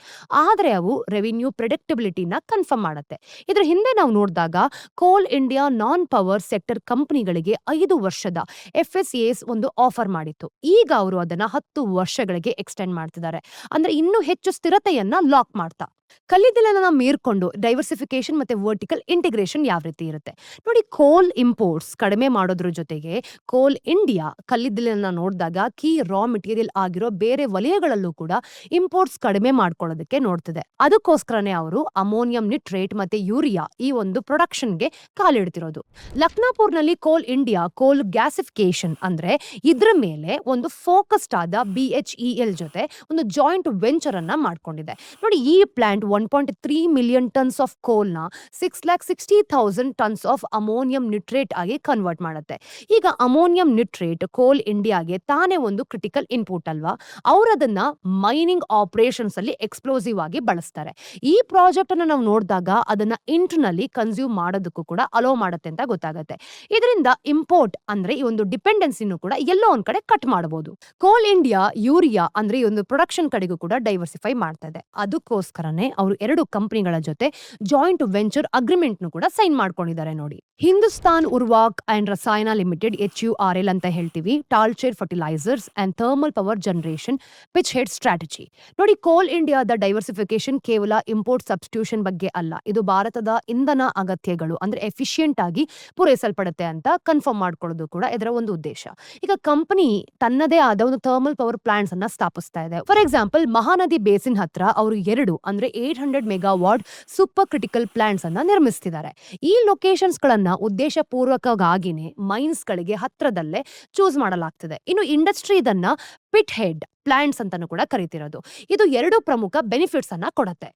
ಆದ್ರೆ ಅವು ರೆವಿನ್ಯೂ ಪ್ರೆಡಿಕ್ಟಬಿಲಿಟಿನ ಕನ್ಫರ್ಮ್ ಮಾಡುತ್ತೆ. ಇದ್ರ ಹಿಂದೆ ನಾವು ನೋಡಿದಾಗ ಕೋಲ್ ಇಂಡಿಯಾ ನಾನ್ ಪವರ್ ಸೆಕ್ಟರ್ ಕಂಪನಿಗಳಿಗೆ 5 ವರ್ಷದ FSAs ಒಂದು ಆಫರ್ ಮಾಡಿತ್ತು. ಈಗ ಅವರು ಅದನ್ನ 10 ವರ್ಷಗಳಿಗೆ ಎಕ್ಸ್ಟೆಂಡ್ ಮಾಡ್ತಿದ್ದಾರೆ. ಅಂದ್ರೆ ಇನ್ನೂ ಹೆಚ್ಚು ಸ್ಥಿರತೆಯನ್ನ ಲಾಕ್ ಮಾಡ್ತಾ. ಕಲ್ಲಿದ್ದಲನ್ನ ಮೀರ್ಕೊಂಡು ಡೈವರ್ಸಿಫಿಕೇಶನ್ ಮತ್ತೆ ವರ್ಟಿಕಲ್ ಇಂಟಿಗ್ರೇಷನ್ ಯಾವ ರೀತಿ ಇರುತ್ತೆ ನೋಡಿ. ಕೋಲ್ ಇಂಪೋರ್ಟ್ಸ್ ಕಡಿಮೆ ಮಾಡೋದ್ರ ಜೊತೆಗೆ ಕೋಲ್ ಇಂಡಿಯಾ ಕಲ್ಲಿದ್ದಲನ್ನ ನೋಡಿದಾಗ ಕೀ ರಾ ಮೆಟೀರಿಯಲ್ ಆಗಿರೋ ಬೇರೆ ವಲಯಗಳಲ್ಲೂ ಕೂಡ ಇಂಪೋರ್ಟ್ಸ್ ಕಡಿಮೆ ಮಾಡ್ಕೊಳ್ಳೋದಕ್ಕೆ ನೋಡ್ತಿದೆ. ಅದಕ್ಕೋಸ್ಕರನೇ ಅವರು ಅಮೋನಿಯಂ ನಿಟ್ರೇಟ್ ಮತ್ತೆ ಯೂರಿಯಾ ಈ ಒಂದು ಪ್ರೊಡಕ್ಷನ್ಗೆ ಕಾಲಿಡ್ತಿರೋದು. ಲಕ್ನಾಪುರ್ನಲ್ಲಿ ಕೋಲ್ ಇಂಡಿಯಾ ಕೋಲ್ ಗ್ಯಾಸಿಫಿಕೇಶನ್ ಅಂದ್ರೆ ಇದ್ರ ಮೇಲೆ ಒಂದು ಫೋಕಸ್ಡ್ ಆದ BHEL ಜೊತೆ ಒಂದು ಜಾಯಿಂಟ್ ವೆಂಚರ್ ಅನ್ನ ಮಾಡ್ಕೊಂಡಿದೆ ನೋಡಿ. ಈ ಪ್ಲಾಂಟ್ 1.3 ಮಿಲಿಯನ್ ಟನ್ಸ್ ಆಫ್ ಕೋಲ್ ನ 6,60,000 ಟನ್ಸ್ ಆಫ್ ಅಮೋನಿಯಂ ನಿಟ್ರೇಟ್ ಆಗಿ ಕನ್ವರ್ಟ್ ಮಾಡುತ್ತೆ. ಈಗ ಅಮೋನಿಯಂ ನಿಟ್ರೇಟ್ ಕೋಲ್ ಇಂಡಿಯಾಗೆ ತಾನೇ ಒಂದು ಕ್ರಿಟಿಕಲ್ ಇನ್ಪುಟ್ ಅಲ್ವಾ. ಅವರದನ್ನ ಮೈನಿಂಗ್ ಆಪರೇಷನ್ಸ್ ಅಲ್ಲಿ ಎಕ್ಸ್ಪ್ಲೋಸಿವ್ ಆಗಿ ಬಳಸ್ತಾರೆ. ಈ ಪ್ರಾಜೆಕ್ಟ್ ಅನ್ನು ನಾವು ನೋಡಿದಾಗ ಅದನ್ನ ಇಂಟರ್ನಲ್ಲಿ ಕನ್ಸ್ಯೂಮ್ ಮಾಡೋದಕ್ಕೂ ಕೂಡ ಅಲೋ ಮಾಡುತ್ತೆ ಅಂತ ಗೊತ್ತಾಗುತ್ತೆ. ಇದರಿಂದ ಇಂಪೋರ್ಟ್ ಅಂದ್ರೆ ಈ ಒಂದು ಡಿಪೆಂಡೆನ್ಸಿನೂ ಕೂಡ ಎಲ್ಲೋ ಒಂದ್ ಕಡೆ ಕಟ್ ಮಾಡಬಹುದು. ಕೋಲ್ ಇಂಡಿಯಾ ಯೂರಿಯಾ ಅಂದ್ರೆ ಈ ಒಂದು ಪ್ರೊಡಕ್ಷನ್ ಕಡೆಗೂ ಕೂಡ ಡೈವರ್ಸಿಫೈ ಮಾಡ್ತಾ ಇದೆ. ಅದಕ್ಕೋಸ್ಕರನೇ ಅವರು 2 ಕಂಪನಿಗಳ ಜೊತೆ ಜಾಯಿಂಟ್ ವೆಂಚರ್ ಅಗ್ರಿಮೆಂಟ್ ಕೂಡ ಸೈನ್ ಮಾಡ್ಕೊಂಡಿದ್ದಾರೆ ನೋಡಿ. Hindustan Urvarak and Rasayan Limited HURL ಅಂತ ಹೇಳ್ತೀವಿ. Talcher fertilisers and thermal power generation pitch head strategy ನೋಡಿ. ಕೋಲ್ ಇಂಡಿಯಾದ ಡೈವರ್ಸಿಫಿಕೇಶನ್ ಕೇವಲ ಇಂಪೋರ್ಟ್ ಸಬ್ಸ್ಟಿಟ್ಯೂಷನ್ ಬಗ್ಗೆ ಅಲ್ಲ, ಇದು ಭಾರತದ ಇಂಧನ ಅಗತ್ಯಗಳು ಅಂದ್ರೆ ಎಫಿಷಿಯಂಟ್ ಆಗಿ ಪೂರೈಸಲ್ಪಡುತ್ತೆ ಅಂತ ಕನ್ಫರ್ಮ್ ಮಾಡ್ಕೊಳ್ಳೋದು ಕೂಡ ಇದರ ಒಂದು ಉದ್ದೇಶ. ಈಗ ಕಂಪನಿ ತನ್ನದೇ ಆದ ಒಂದು ಥರ್ಮಲ್ ಪವರ್ ಪ್ಲಾಂಟ್ಸ್ ಅನ್ನ ಸ್ಥಾಪಿಸ್ತಾ ಇದೆ. ಫಾರ್ ಎಕ್ಸಾಂಪಲ್ ಮಹಾನದಿ ಬೇಸಿನ್ ಹತ್ರ ಅವರು 2 ಅಂದ್ರೆ 800 ಮೆಗಾವಾಟ್ ಸೂಪರ್ ಕ್ರಿಟಿಕಲ್ ಪ್ಲಾಂಟ್ಸ್ ಅನ್ನ ನಿರ್ಮಿಸ್ತಿದ್ದಾರೆ. ಈ ಲೊಕೇಶನ್ಸ್ ಗಳನ್ನ ಉದ್ದೇಶ ಪೂರ್ವಕವಾಗಿನೇ ಮೈನ್ಸ್ ಗಳಿಗೆ ಹತ್ರದಲ್ಲೇ ಚೂಸ್ ಮಾಡಲಾಗ್ತಿದೆ. ಇನ್ನು ಇಂಡಸ್ಟ್ರಿ ಇದನ್ನ ಪಿಟ್ ಹೆಡ್ ಪ್ಲಾಂಟ್ಸ್ ಅಂತಾನು ಕೂಡ ಕರೀತಿರೋದು. ಇದು 2 ಪ್ರಮುಖ ಬೆನಿಫಿಟ್ಸ್ ಅನ್ನ ಕೊಡುತ್ತೆ.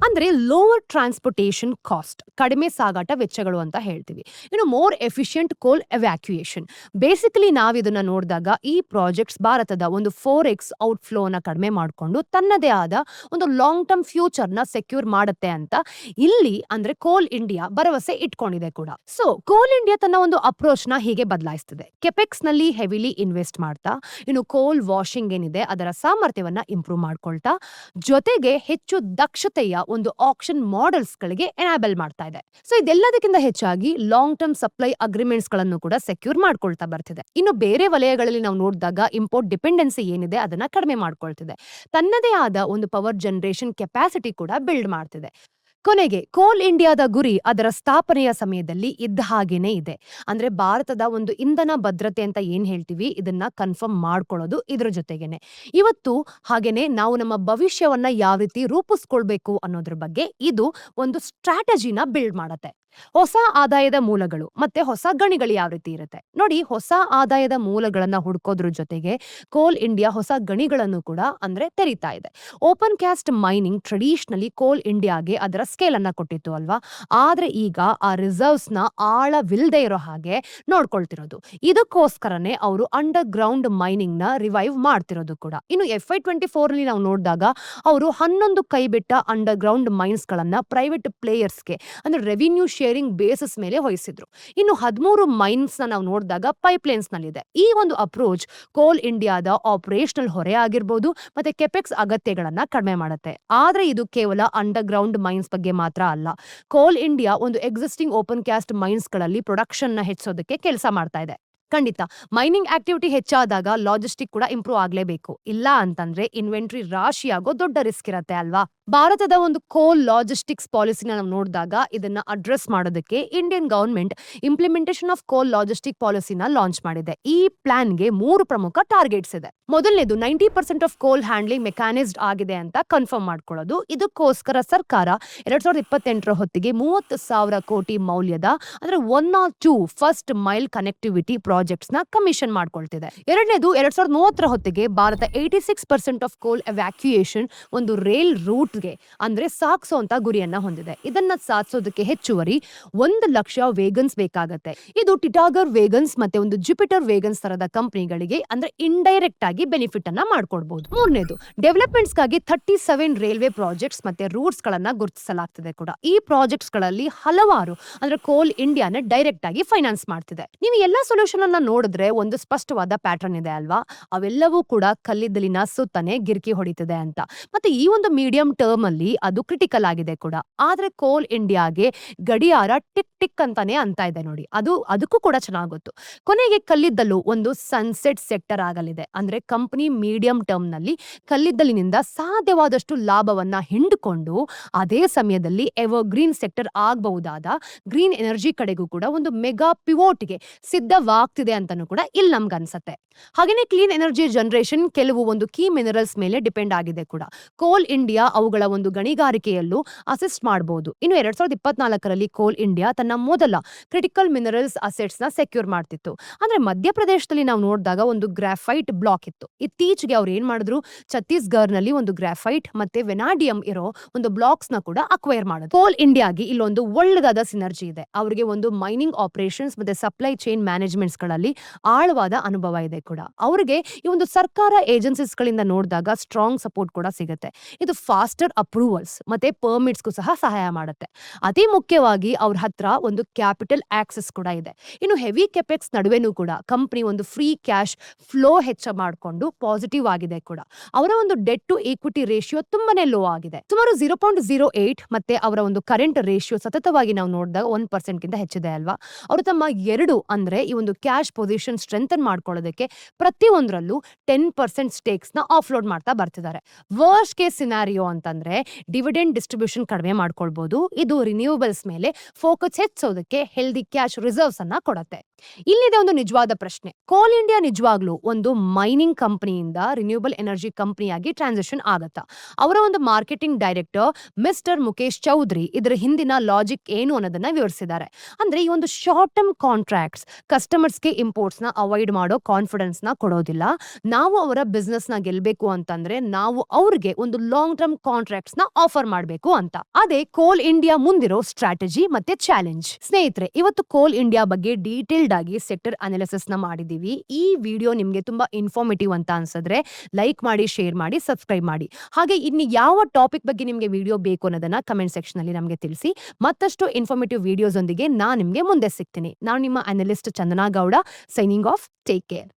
ಅಂದ್ರೆ ಲೋವರ್ ಟ್ರಾನ್ಸ್ಪೋರ್ಟೇಷನ್ ಕಾಸ್ಟ್ ಕಡಿಮೆ ಸಾಗಾಟ ವೆಚ್ಚಗಳು ಅಂತ ಹೇಳ್ತೀವಿ. ಇನ್ನು ಮೋರ್ ಎಫಿಷಿಯಂಟ್ ಕೋಲ್ ಎವ್ಯಾಕ್ಯುಯೇಷನ್. ಬೇಸಿಕಲಿ ನಾವ್ ಇದನ್ನ ನೋಡಿದಾಗ ಈ ಪ್ರಾಜೆಕ್ಟ್ಸ್ ಭಾರತದ ಒಂದು 4x ಔಟ್ಫ್ಲೋ ನ ಕಡಿಮೆ ಮಾಡಿಕೊಂಡು ತನ್ನದೇ ಆದ ಒಂದು ಲಾಂಗ್ ಟರ್ಮ್ ಫ್ಯೂಚರ್ ನ ಸೆಕ್ಯೂರ್ ಮಾಡುತ್ತೆ ಅಂತ ಇಲ್ಲಿ ಅಂದ್ರೆ ಕೋಲ್ ಇಂಡಿಯಾ ಭರವಸೆ ಇಟ್ಕೊಂಡಿದೆ ಕೂಡ. ಸೊ ಕೋಲ್ ಇಂಡಿಯಾ ತನ್ನ ಒಂದು ಅಪ್ರೋಚ್ ನ ಹೀಗೆ ಬದಲಾಯಿಸ್ತಿದೆ. ಕೆಪೆಕ್ಸ್ ನಲ್ಲಿ ಹೆವಿಲಿ ಇನ್ವೆಸ್ಟ್ ಮಾಡ್ತಾ, ಇನ್ನು ಕೋಲ್ ವಾಷಿಂಗ್ ಏನಿದೆ ಅದರ ಸಾಮರ್ಥ್ಯವನ್ನ ಇಂಪ್ರೂವ್ ಮಾಡ್ಕೊಳ್ತಾ, ಜೊತೆಗೆ ಹೆಚ್ಚು ದಕ್ಷತೆಯ ಒಂದು ಆಕ್ಷನ್ ಮಾಡೆಲ್ಸ್ ಗಳಿಗೆ ಎನಾಬಲ್ ಮಾಡ್ತಾ ಇದೆ. ಸೊ ಇದೆಲ್ಲದಕ್ಕಿಂತ ಹೆಚ್ಚಾಗಿ ಲಾಂಗ್ ಟರ್ಮ್ ಸಪ್ಲೈ ಅಗ್ರಿಮೆಂಟ್ಸ್ ಗಳನ್ನು ಕೂಡ ಸೆಕ್ಯೂರ್ ಮಾಡ್ಕೊಳ್ತಾ ಬರ್ತಿದೆ. ಇನ್ನು ಬೇರೆ ವಲಯಗಳಲ್ಲಿ ನಾವು ನೋಡಿದಾಗ ಇಂಪೋರ್ಟ್ ಡಿಪೆಂಡೆನ್ಸಿ ಏನಿದೆ ಅದನ್ನ ಕಡಿಮೆ ಮಾಡ್ಕೊಳ್ತಿದೆ. ತನ್ನದೇ ಆದ ಒಂದು ಪವರ್ ಜನರೇಷನ್ ಕೆಪಾಸಿಟಿ ಕೂಡ ಬಿಲ್ಡ್ ಮಾಡ್ತಿದೆ. ಕೊನೆಗೆ ಕೋಲ್ ಇಂಡಿಯಾದ ಗುರಿ ಅದರ ಸ್ಥಾಪನೆಯ ಸಮಯದಲ್ಲಿ ಇದ್ದ ಹಾಗೇನೆ ಇದೆ. ಅಂದ್ರೆ ಭಾರತದ ಒಂದು ಇಂಧನ ಭದ್ರತೆ ಅಂತ ಏನ್ ಹೇಳ್ತೀವಿ ಇದನ್ನ ಕನ್ಫರ್ಮ್ ಮಾಡ್ಕೊಳ್ಳೋದು ಇದ್ರ ಜೊತೆಗೇನೆ. ಇವತ್ತು ಹಾಗೇನೆ ನಾವು ನಮ್ಮ ಭವಿಷ್ಯವನ್ನ ಯಾವ ರೀತಿ ರೂಪಿಸ್ಕೊಳ್ಬೇಕು ಅನ್ನೋದ್ರ ಬಗ್ಗೆ ಇದು ಒಂದು ಸ್ಟ್ರಾಟಜಿನ ಬಿಲ್ಡ್ ಮಾಡತ್ತೆ. ಹೊಸ ಆದಾಯದ ಮೂಲಗಳು ಮತ್ತೆ ಹೊಸ ಗಣಿಗಳು ಯಾವ ರೀತಿ ಇರುತ್ತೆ ನೋಡಿ. ಹೊಸ ಆದಾಯದ ಮೂಲಗಳನ್ನ ಹುಡ್ಕೋದ್ರ ಜೊತೆಗೆ ಕೋಲ್ ಇಂಡಿಯಾ ಹೊಸ ಗಣಿಗಳನ್ನು ಕೂಡ ಅಂದ್ರೆ ತೆರಿತಾ ಇದೆ. ಓಪನ್ ಕ್ಯಾಸ್ಟ್ ಮೈನಿಂಗ್ ಟ್ರೆಡಿಷನಲಿ ಕೋಲ್ ಇಂಡಿಯಾಗೆ ಅದರ ಸ್ಕೇಲ್ ಅನ್ನ ಕೊಟ್ಟಿತ್ತು ಅಲ್ವಾ. ಆದ್ರೆ ಈಗ ಆ ರಿಸರ್ವ್ಸ್ ನ ಆಳವಿಲ್ದೇ ಇರೋ ಹಾಗೆ ನೋಡ್ಕೊಳ್ತಿರೋದು. ಇದಕ್ಕೋಸ್ಕರನೇ ಅವರು ಅಂಡರ್ ಗ್ರೌಂಡ್ ಮೈನಿಂಗ್ ನ ರಿವೈವ್ ಮಾಡ್ತಿರೋದು ಕೂಡ. ಇನ್ನು FY24 ಅಲ್ಲಿ ನಾವು ನೋಡಿದಾಗ ಅವರು 11 ಕೈಬಿಟ್ಟ ಅಂಡರ್ ಗ್ರೌಂಡ್ ಮೈನ್ಸ್ ಗಳನ್ನ ಪ್ರೈವೇಟ್ ಪ್ಲೇಯರ್ಸ್ಗೆ ಅಂದ್ರೆ ರೆವಿನ್ಯೂ ಶೇರಿಂಗ್ ಬೇಸಿಸ್ ಮೇಲೆ ವಹಿಸಿದ್ರು. ಇನ್ನು 13 ಮೈನ್ಸ್ ನಾವು ನೋಡಿದಾಗ ಪೈಪ್ಲೈನ್ಸ್ ನಲ್ಲಿದೆ. ಈ ಒಂದು ಅಪ್ರೋಚ್ ಕೋಲ್ ಇಂಡಿಯಾದ ಆಪರೇಷನಲ್ ಹೊರೆ ಆಗಿರ್ಬೋದು ಮತ್ತೆ ಕೆಪೆಕ್ಸ್ ಅಗತ್ಯಗಳನ್ನ ಕಡಿಮೆ ಮಾಡುತ್ತೆ. ಆದ್ರೆ ಇದು ಕೇವಲ ಅಂಡರ್ ಗ್ರೌಂಡ್ ಮೈನ್ಸ್ ಬಗ್ಗೆ ಮಾತ್ರ ಅಲ್ಲ. ಕೋಲ್ ಇಂಡಿಯಾ ಒಂದು ಎಕ್ಸಿಸ್ಟಿಂಗ್ ಓಪನ್ ಕ್ಯಾಸ್ಟ್ ಮೈನ್ಸ್ ಗಳಲ್ಲಿ ಪ್ರೊಡಕ್ಷನ್ ನ ಹೆಚ್ಚೋದಕ್ಕೆ ಕೆಲಸ ಮಾಡ್ತಾ ಇದೆ. ಖಂಡಿತ ಮೈನಿಂಗ್ ಆಕ್ಟಿವಿಟಿ ಹೆಚ್ಚಾದಾಗ ಲಾಜಿಸ್ಟಿಕ್ ಕೂಡ ಇಂಪ್ರೂವ್ ಆಗ್ಲೇಬೇಕು. ಇಲ್ಲ ಅಂತಂದ್ರೆ ಇನ್ವೆಂಟ್ರಿ ರಾಶಿಯಾಗೋ ದೊಡ್ಡ ರಿಸ್ಕ್ ಇರತ್ತೆ ಅಲ್ವಾ. ಭಾರತದ ಒಂದು ಕೋಲ್ ಲಾಜಿಸ್ಟಿಕ್ಸ್ ಪಾಲಿಸಿನ ನಾವು ನೋಡಿದಾಗ ಇದನ್ನ ಅಡ್ರೆಸ್ ಮಾಡೋದಕ್ಕೆ Indian government implementation of coal logistic ಪಾಲಿಸಿನ ಲಾಂಚ್ ಮಾಡಿದೆ. ಈ ಪ್ಲಾನ್ಗೆ 3 ಪ್ರಮುಖ ಟಾರ್ಗೆಟ್ಸ್ ಇದೆ. ಮೊದಲನೇದು 90% ಆಫ್ ಕೋಲ್ ಹ್ಯಾಂಡ್ಲಿಂಗ್ ಮೆಕ್ಯಾನೈಸ್ಡ್ ಆಗಿದೆ ಅಂತ ಕನ್ಫರ್ಮ್ ಮಾಡ್ಕೊಳ್ಳೋದು. ಇದಕ್ಕೋಸ್ಕರ ಸರ್ಕಾರ 2028 ಹೊತ್ತಿಗೆ 30,000 ಕೋಟಿ ಮೌಲ್ಯದ ಅಂದ್ರೆ 1 or 2 first mile connectivity projects ನ ಕಮಿಷನ್ ಮಾಡ್ಕೊಳ್ತಿದೆ. ಎರಡನೇದು 2030 ಹೊತ್ತಿಗೆ ಭಾರತ 86% ಆಫ್ ಕೋಲ್ ಎವ್ಯಾಕ್ಯುಯೇಷನ್ ಒಂದು ರೇಲ್ ರೂಟ್ ಅಂದ್ರೆ ಸಾಗಿಸುವಂತ ಗುರಿಯನ್ನ ಹೊಂದಿದೆ. ಇದನ್ನ ಸಾಧಿಸೋದಕ್ಕೆ ಹೆಚ್ಚುವರಿ 1 ಲಕ್ಷ ವೇಗನ್ಸ್ ಬೇಕಾಗತ್ತೆ. ಇದು ಟಿಟಾಗರ್ ವೇಗನ್ಸ್ ಮತ್ತೆ ಒಂದು ಜುಪಿಟರ್ ವೇಗನ್ಸ್ ತರದ ಕಂಪನಿಗಳಿಗೆ ಅಂದ್ರೆ ಇಂಡೈರೆಕ್ಟ್ ಆಗಿ ಬೆನಿಫಿಟ್ ಅನ್ನ ಮಾಡ್ಕೊಡ್ಬಹುದು. ಮೂರನೇದು ಡೆವಲಪ್ಮೆಂಟ್ಸ್ ಗಾಗಿ 37 ರೈಲ್ವೆ ಪ್ರಾಜೆಕ್ಟ್ಸ್ ಮತ್ತೆ ರೂಟ್ಸ್ ಗಳನ್ನ ಗುರುತಿಸಲಾಗ್ತಿದೆ ಕೂಡ. ಈ ಪ್ರಾಜೆಕ್ಟ್ಸ್ ಗಳಲ್ಲಿ ಹಲವಾರು ಅಂದ್ರೆ ಕೋಲ್ ಇಂಡಿಯಾನ ಡೈರೆಕ್ಟ್ ಆಗಿ ಫೈನಾನ್ಸ್ ಮಾಡ್ತಿದೆ. ನೀವು ಎಲ್ಲಾ ಸೊಲ್ಯೂಷನ್ ಅನ್ನ ನೋಡಿದ್ರೆ ಒಂದು ಸ್ಪಷ್ಟವಾದ ಪ್ಯಾಟರ್ನ್ ಇದೆ ಅಲ್ವಾ. ಅವೆಲ್ಲವೂ ಕೂಡ ಕಲ್ಲಿದ್ದಲಿನ ಸುತ್ತನೆ ಗಿರ್ಕಿ ಹೊಡಿತಿದೆ ಅಂತ. ಮತ್ತೆ ಈ ಒಂದು ಮೀಡಿಯಂ ಟರ್ಮ್ ಅಲ್ಲಿ ಅದು ಕ್ರಿಟಿಕಲ್ ಆಗಿದೆ ಕೂಡ. ಆದ್ರೆ ಕೋಲ್ ಇಂಡಿಯಾಗೆ ಗಡಿಯಾರ ಟಿಕ್ ಟಿಕ್ ಅಂತಾನೆ ಅಂತ ಇದೆ ನೋಡಿ. ಅದಕ್ಕೂ ಕೂಡ ಚೆನ್ನಾಗಿ ಗೊತ್ತು. ಕೊನೆಗೆ ಕಲ್ಲಿದ್ದಲು ಒಂದು ಸನ್ಸೆಟ್ ಸೆಕ್ಟರ್ ಆಗಲಿದೆ. ಅಂದ್ರೆ ಕಂಪನಿ ಮೀಡಿಯಂ ಟರ್ಮ್ ನಲ್ಲಿ ಕಲ್ಲಿದ್ದಲಿನಿಂದ ಸಾಧ್ಯವಾದಷ್ಟು ಲಾಭವನ್ನ ಹಿಂಡಿಕೊಂಡು ಅದೇ ಸಮಯದಲ್ಲಿ ಎವರ್ ಗ್ರೀನ್ ಸೆಕ್ಟರ್ ಆಗಬಹುದಾದ ಗ್ರೀನ್ ಎನರ್ಜಿ ಕಡೆಗೂ ಕೂಡ ಒಂದು ಮೆಗಾ ಪಿವೋಟ್ಗೆ ಸಿದ್ಧವಾಗ್ತಿದೆ ಅಂತಾನು ಕೂಡ ಇಲ್ಲಿ ನಮ್ಗೆ ಅನ್ಸತ್ತೆ. ಹಾಗೇನೆ ಕ್ಲೀನ್ ಎನರ್ಜಿ ಜನರೇಷನ್ ಕೆಲವು ಒಂದು ಕೀ ಮಿನರಲ್ಸ್ ಮೇಲೆ ಡಿಪೆಂಡ್ ಆಗಿದೆ ಕೂಡ. ಕೋಲ್ ಇಂಡಿಯಾ ಅವುಗಳ ಒಂದು ಗಣಿಗಾರಿಕೆಯಲ್ಲೂ ಅಸಿಸ್ಟ್ ಮಾಡಬಹುದು. ಇನ್ನು 2024ರಲ್ಲಿ ಕೋಲ್ ಇಂಡಿಯಾ ತನ್ನ ಮೊದಲ ಕ್ರಿಟಿಕಲ್ ಮಿನರಲ್ಸ್ ಅಸೆಟ್ಸ್ ನ ಸೆಕ್ಯೂರ್ ಮಾಡ್ತಿತ್ತು. ಅಂದ್ರೆ ಮಧ್ಯಪ್ರದೇಶದಲ್ಲಿ ನಾವು ನೋಡಿದಾಗ ಒಂದು ಗ್ರಾಫೈಟ್ ಬ್ಲಾಕ್ ಇತ್ತು. ಇತ್ತೀಚೆಗೆ ಅವ್ರು ಏನ್ ಮಾಡಿದ್ರು, ಛತ್ತೀಸ್ಗಢ್ ನಲ್ಲಿ ಒಂದು ಗ್ರಾಫೈಟ್ ಮತ್ತೆ ವೆನಾಡಿಯಂ ಇರೋ ಒಂದು ಬ್ಲಾಕ್ಸ್ ನ ಕೂಡ ಅಕ್ವೈರ್ ಮಾಡಿದ್ರು. ಕೋಲ್ ಇಂಡಿಯಾಗೆ ಇಲ್ಲೊಂದು ಒಳ್ಳೆದಾದ ಸಿನರ್ಜಿ ಇದೆ. ಅವರಿಗೆ ಒಂದು ಮೈನಿಂಗ್ ಆಪರೇಷನ್ಸ್ ಮತ್ತೆ ಸಪ್ಲೈ ಚೈನ್ ಮ್ಯಾನೇಜ್ಮೆಂಟ್ಸ್ ಗಳಲ್ಲಿ ಆಳವಾದ ಅನುಭವ ಇದೆ ಕೂಡ. ಅವರಿಗೆ ಈ ಒಂದು ಸರ್ಕಾರ ಏಜೆನ್ಸೀಸ್ ಗಳಿಂದ ನೋಡಿದಾಗ ಸ್ಟ್ರಾಂಗ್ ಸಪೋರ್ಟ್ ಕೂಡ ಸಿಗುತ್ತೆ. ಇದು ಫಾಸ್ಟರ್ ಅಪ್ರೂವಲ್ಸ್ ಮತ್ತೆ ಪರ್ಮಿಟ್ಸ್ಗೂ ಸಹ ಸಹಾಯ ಮಾಡುತ್ತೆ. ಅತಿ ಮುಖ್ಯವಾಗಿ ಅವ್ರ ಹತ್ರ ಒಂದು ಕ್ಯಾಪಿಟಲ್ ಆಕ್ಸೆಸ್ ಕೂಡ ಇದೆ. ಇನ್ನು ಹೆವಿ ಕೆಪೆಕ್ಸ್ ನಡುವೆನೂ ಕೂಡ ಕಂಪನಿ ಒಂದು ಫ್ರೀ ಕ್ಯಾಶ್ ಫ್ಲೋ ಹೆಚ್ಚ ಮಾಡಿಕೊಂಡು ಪಾಸಿಟಿವ್ ಆಗಿದೆ ಕೂಡ. ಅವರ ಒಂದು ಡೆಟ್ ಟು ಈಕ್ವಿಟಿ ರೇಷಿಯೋ ತುಂಬಾನೇ ಲೋ ಆಗಿದೆ, ಸುಮಾರು 0.08. ಮತ್ತೆ ಅವರ ಒಂದು ಕರೆಂಟ್ ರೇಷಿಯೋ ಸತತವಾಗಿ ನಾವು ನೋಡಿದಾಗ 1% ಗಿಂತ ಹೆಚ್ಚಿದೆ ಅಲ್ವಾ. ಅವರು ತಮ್ಮ ಅಂದ್ರೆ ಈ ಒಂದು ಕ್ಯಾಶ್ ಪೊಸಿಷನ್ ಸ್ಟ್ರೆಂಥನ್ ಮಾಡ್ಕೊಳ್ಳೋದಕ್ಕೆ ಪ್ರತಿಯೊಂದರಲ್ಲೂ 10% ಸ್ಟೇಕ್ಸ್ ನ ಆಫ್ಲೋಡ್ ಮಾಡ್ತಾ ಬರ್ತಿದ್ದಾರೆ. ವರ್ಸ್ಟ್ ಕೇಸ್ ಸಿನಾರಿಯೋ ಅಂತಂದ್ರೆ ಡಿವಿಡೆಂಡ್ ಡಿಸ್ಟ್ರಿಬ್ಯೂಷನ್ ಕಡಿಮೆ ಮಾಡ್ಕೊಳ್ಬಹುದು. ಇದು ರಿನ್ಯೂವಬಲ್ಸ್ ಮೇಲೆ ಫೋಕಸ್ ಹೆಚ್ಚೋದಕ್ಕೆ ಹೆಲ್ದಿ ಕ್ಯಾಶ್ ರಿಸರ್ವ್ಸ್ ಅನ್ನ ಕೊಡುತ್ತೆ. ಇಲ್ಲಿದೆ ಒಂದು ನಿಜವಾದ ಪ್ರಶ್ನೆ, ಕೋಲ್ ಇಂಡಿಯಾ ನಿಜವಾಗ್ಲೂ ಒಂದು ಮೈನಿಂಗ್ ಕಂಪನಿಯಿಂದ ರಿನ್ಯೂವಬಲ್ ಎನರ್ಜಿ ಕಂಪನಿಯಾಗಿ ಟ್ರಾನ್ಸಿಷನ್ ಆಗತ್ತಾ? ಅವರ ಒಂದು marketing director mister Mukesh Chaudhary ಇದರ ಹಿಂದಿನ ಲಾಜಿಕ್ ಏನು ಅನ್ನೋದನ್ನ ವಿವರಿಸಿದ್ದಾರೆ. ಅಂದ್ರೆ ಈ ಒಂದು ಶಾರ್ಟ್ ಟರ್ಮ್ ಕಾಂಟ್ರಾಕ್ಟ್ಸ್ ಕಸ್ಟಮರ್ಸ್ಗೆ ಇಂಪೋರ್ಟ್ಸ್ ನ ಅವಾಯ್ಡ್ ಮಾಡೋ ಕಾನ್ಫಿಡೆನ್ಸ್ ನ ಕೊಡೋದಿಲ್ಲ. ನಾವು ಅವರ ಬಿಸ್ನೆಸ್ ನ ಗೆಲ್ಬೇಕು ಅಂತಂದ್ರೆ ನಾವು ಅವ್ರಿಗೆ ಒಂದು ಲಾಂಗ್ ಟರ್ಮ್ ಕಾಂಟ್ರಾಕ್ಟ್ಸ್ ನ ಆಫರ್ ಮಾಡಬೇಕು ಅಂತ. ಅದೇ ಕೋಲ್ ಇಂಡಿಯಾ ಮುಂದಿರೋ ಸ್ಟ್ರಾಟಜಿ ಮತ್ತೆ ಚಾಲೆಂಜ್. ಸ್ನೇಹಿತರೆ, ಇವತ್ತು ಕೋಲ್ ಇಂಡಿಯಾ ಬಗ್ಗೆ ಡೀಟೇಲ್ಡ್ ಆಗಿ ಸೆಕ್ಟರ್ ಅನಾಲಿಸಿಸ್ ನ ಮಾಡಿದೀವಿ. ಈ ವಿಡಿಯೋ ನಿಮ್ಗೆ ತುಂಬಾ ಇನ್ಫಾರ್ಮೇಟಿವ್ ಅಂತ ಅನ್ಸಿದ್ರೆ ಲೈಕ್ ಮಾಡಿ, ಶೇರ್ ಮಾಡಿ, ಸಬ್ಸ್ಕ್ರೈಬ್ ಮಾಡಿ. ಹಾಗೆ ಇನ್ನು ಯಾವ ಟಾಪಿಕ್ ಬಗ್ಗೆ ನಿಮ್ಗೆ ವಿಡಿಯೋ ಬೇಕು ಅನ್ನೋದನ್ನ ಕಮೆಂಟ್ ಸೆಕ್ಷನ್ ಅಲ್ಲಿ ನಮ್ಗೆ ತಿಳಿಸಿ. ಮತ್ತಷ್ಟು ಇನ್ಫಾರ್ಮೇಟಿವ್ ವಿಡಿಯೋಸ್ ಒಂದಿಗೆ ನಾನ್ ನಿಮ್ಗೆ ಮುಂದೆ ಸಿಗ್ತೀನಿ. ನಾನು ನಿಮ್ಮ analyst Chandana Gowda, signing off. Take care.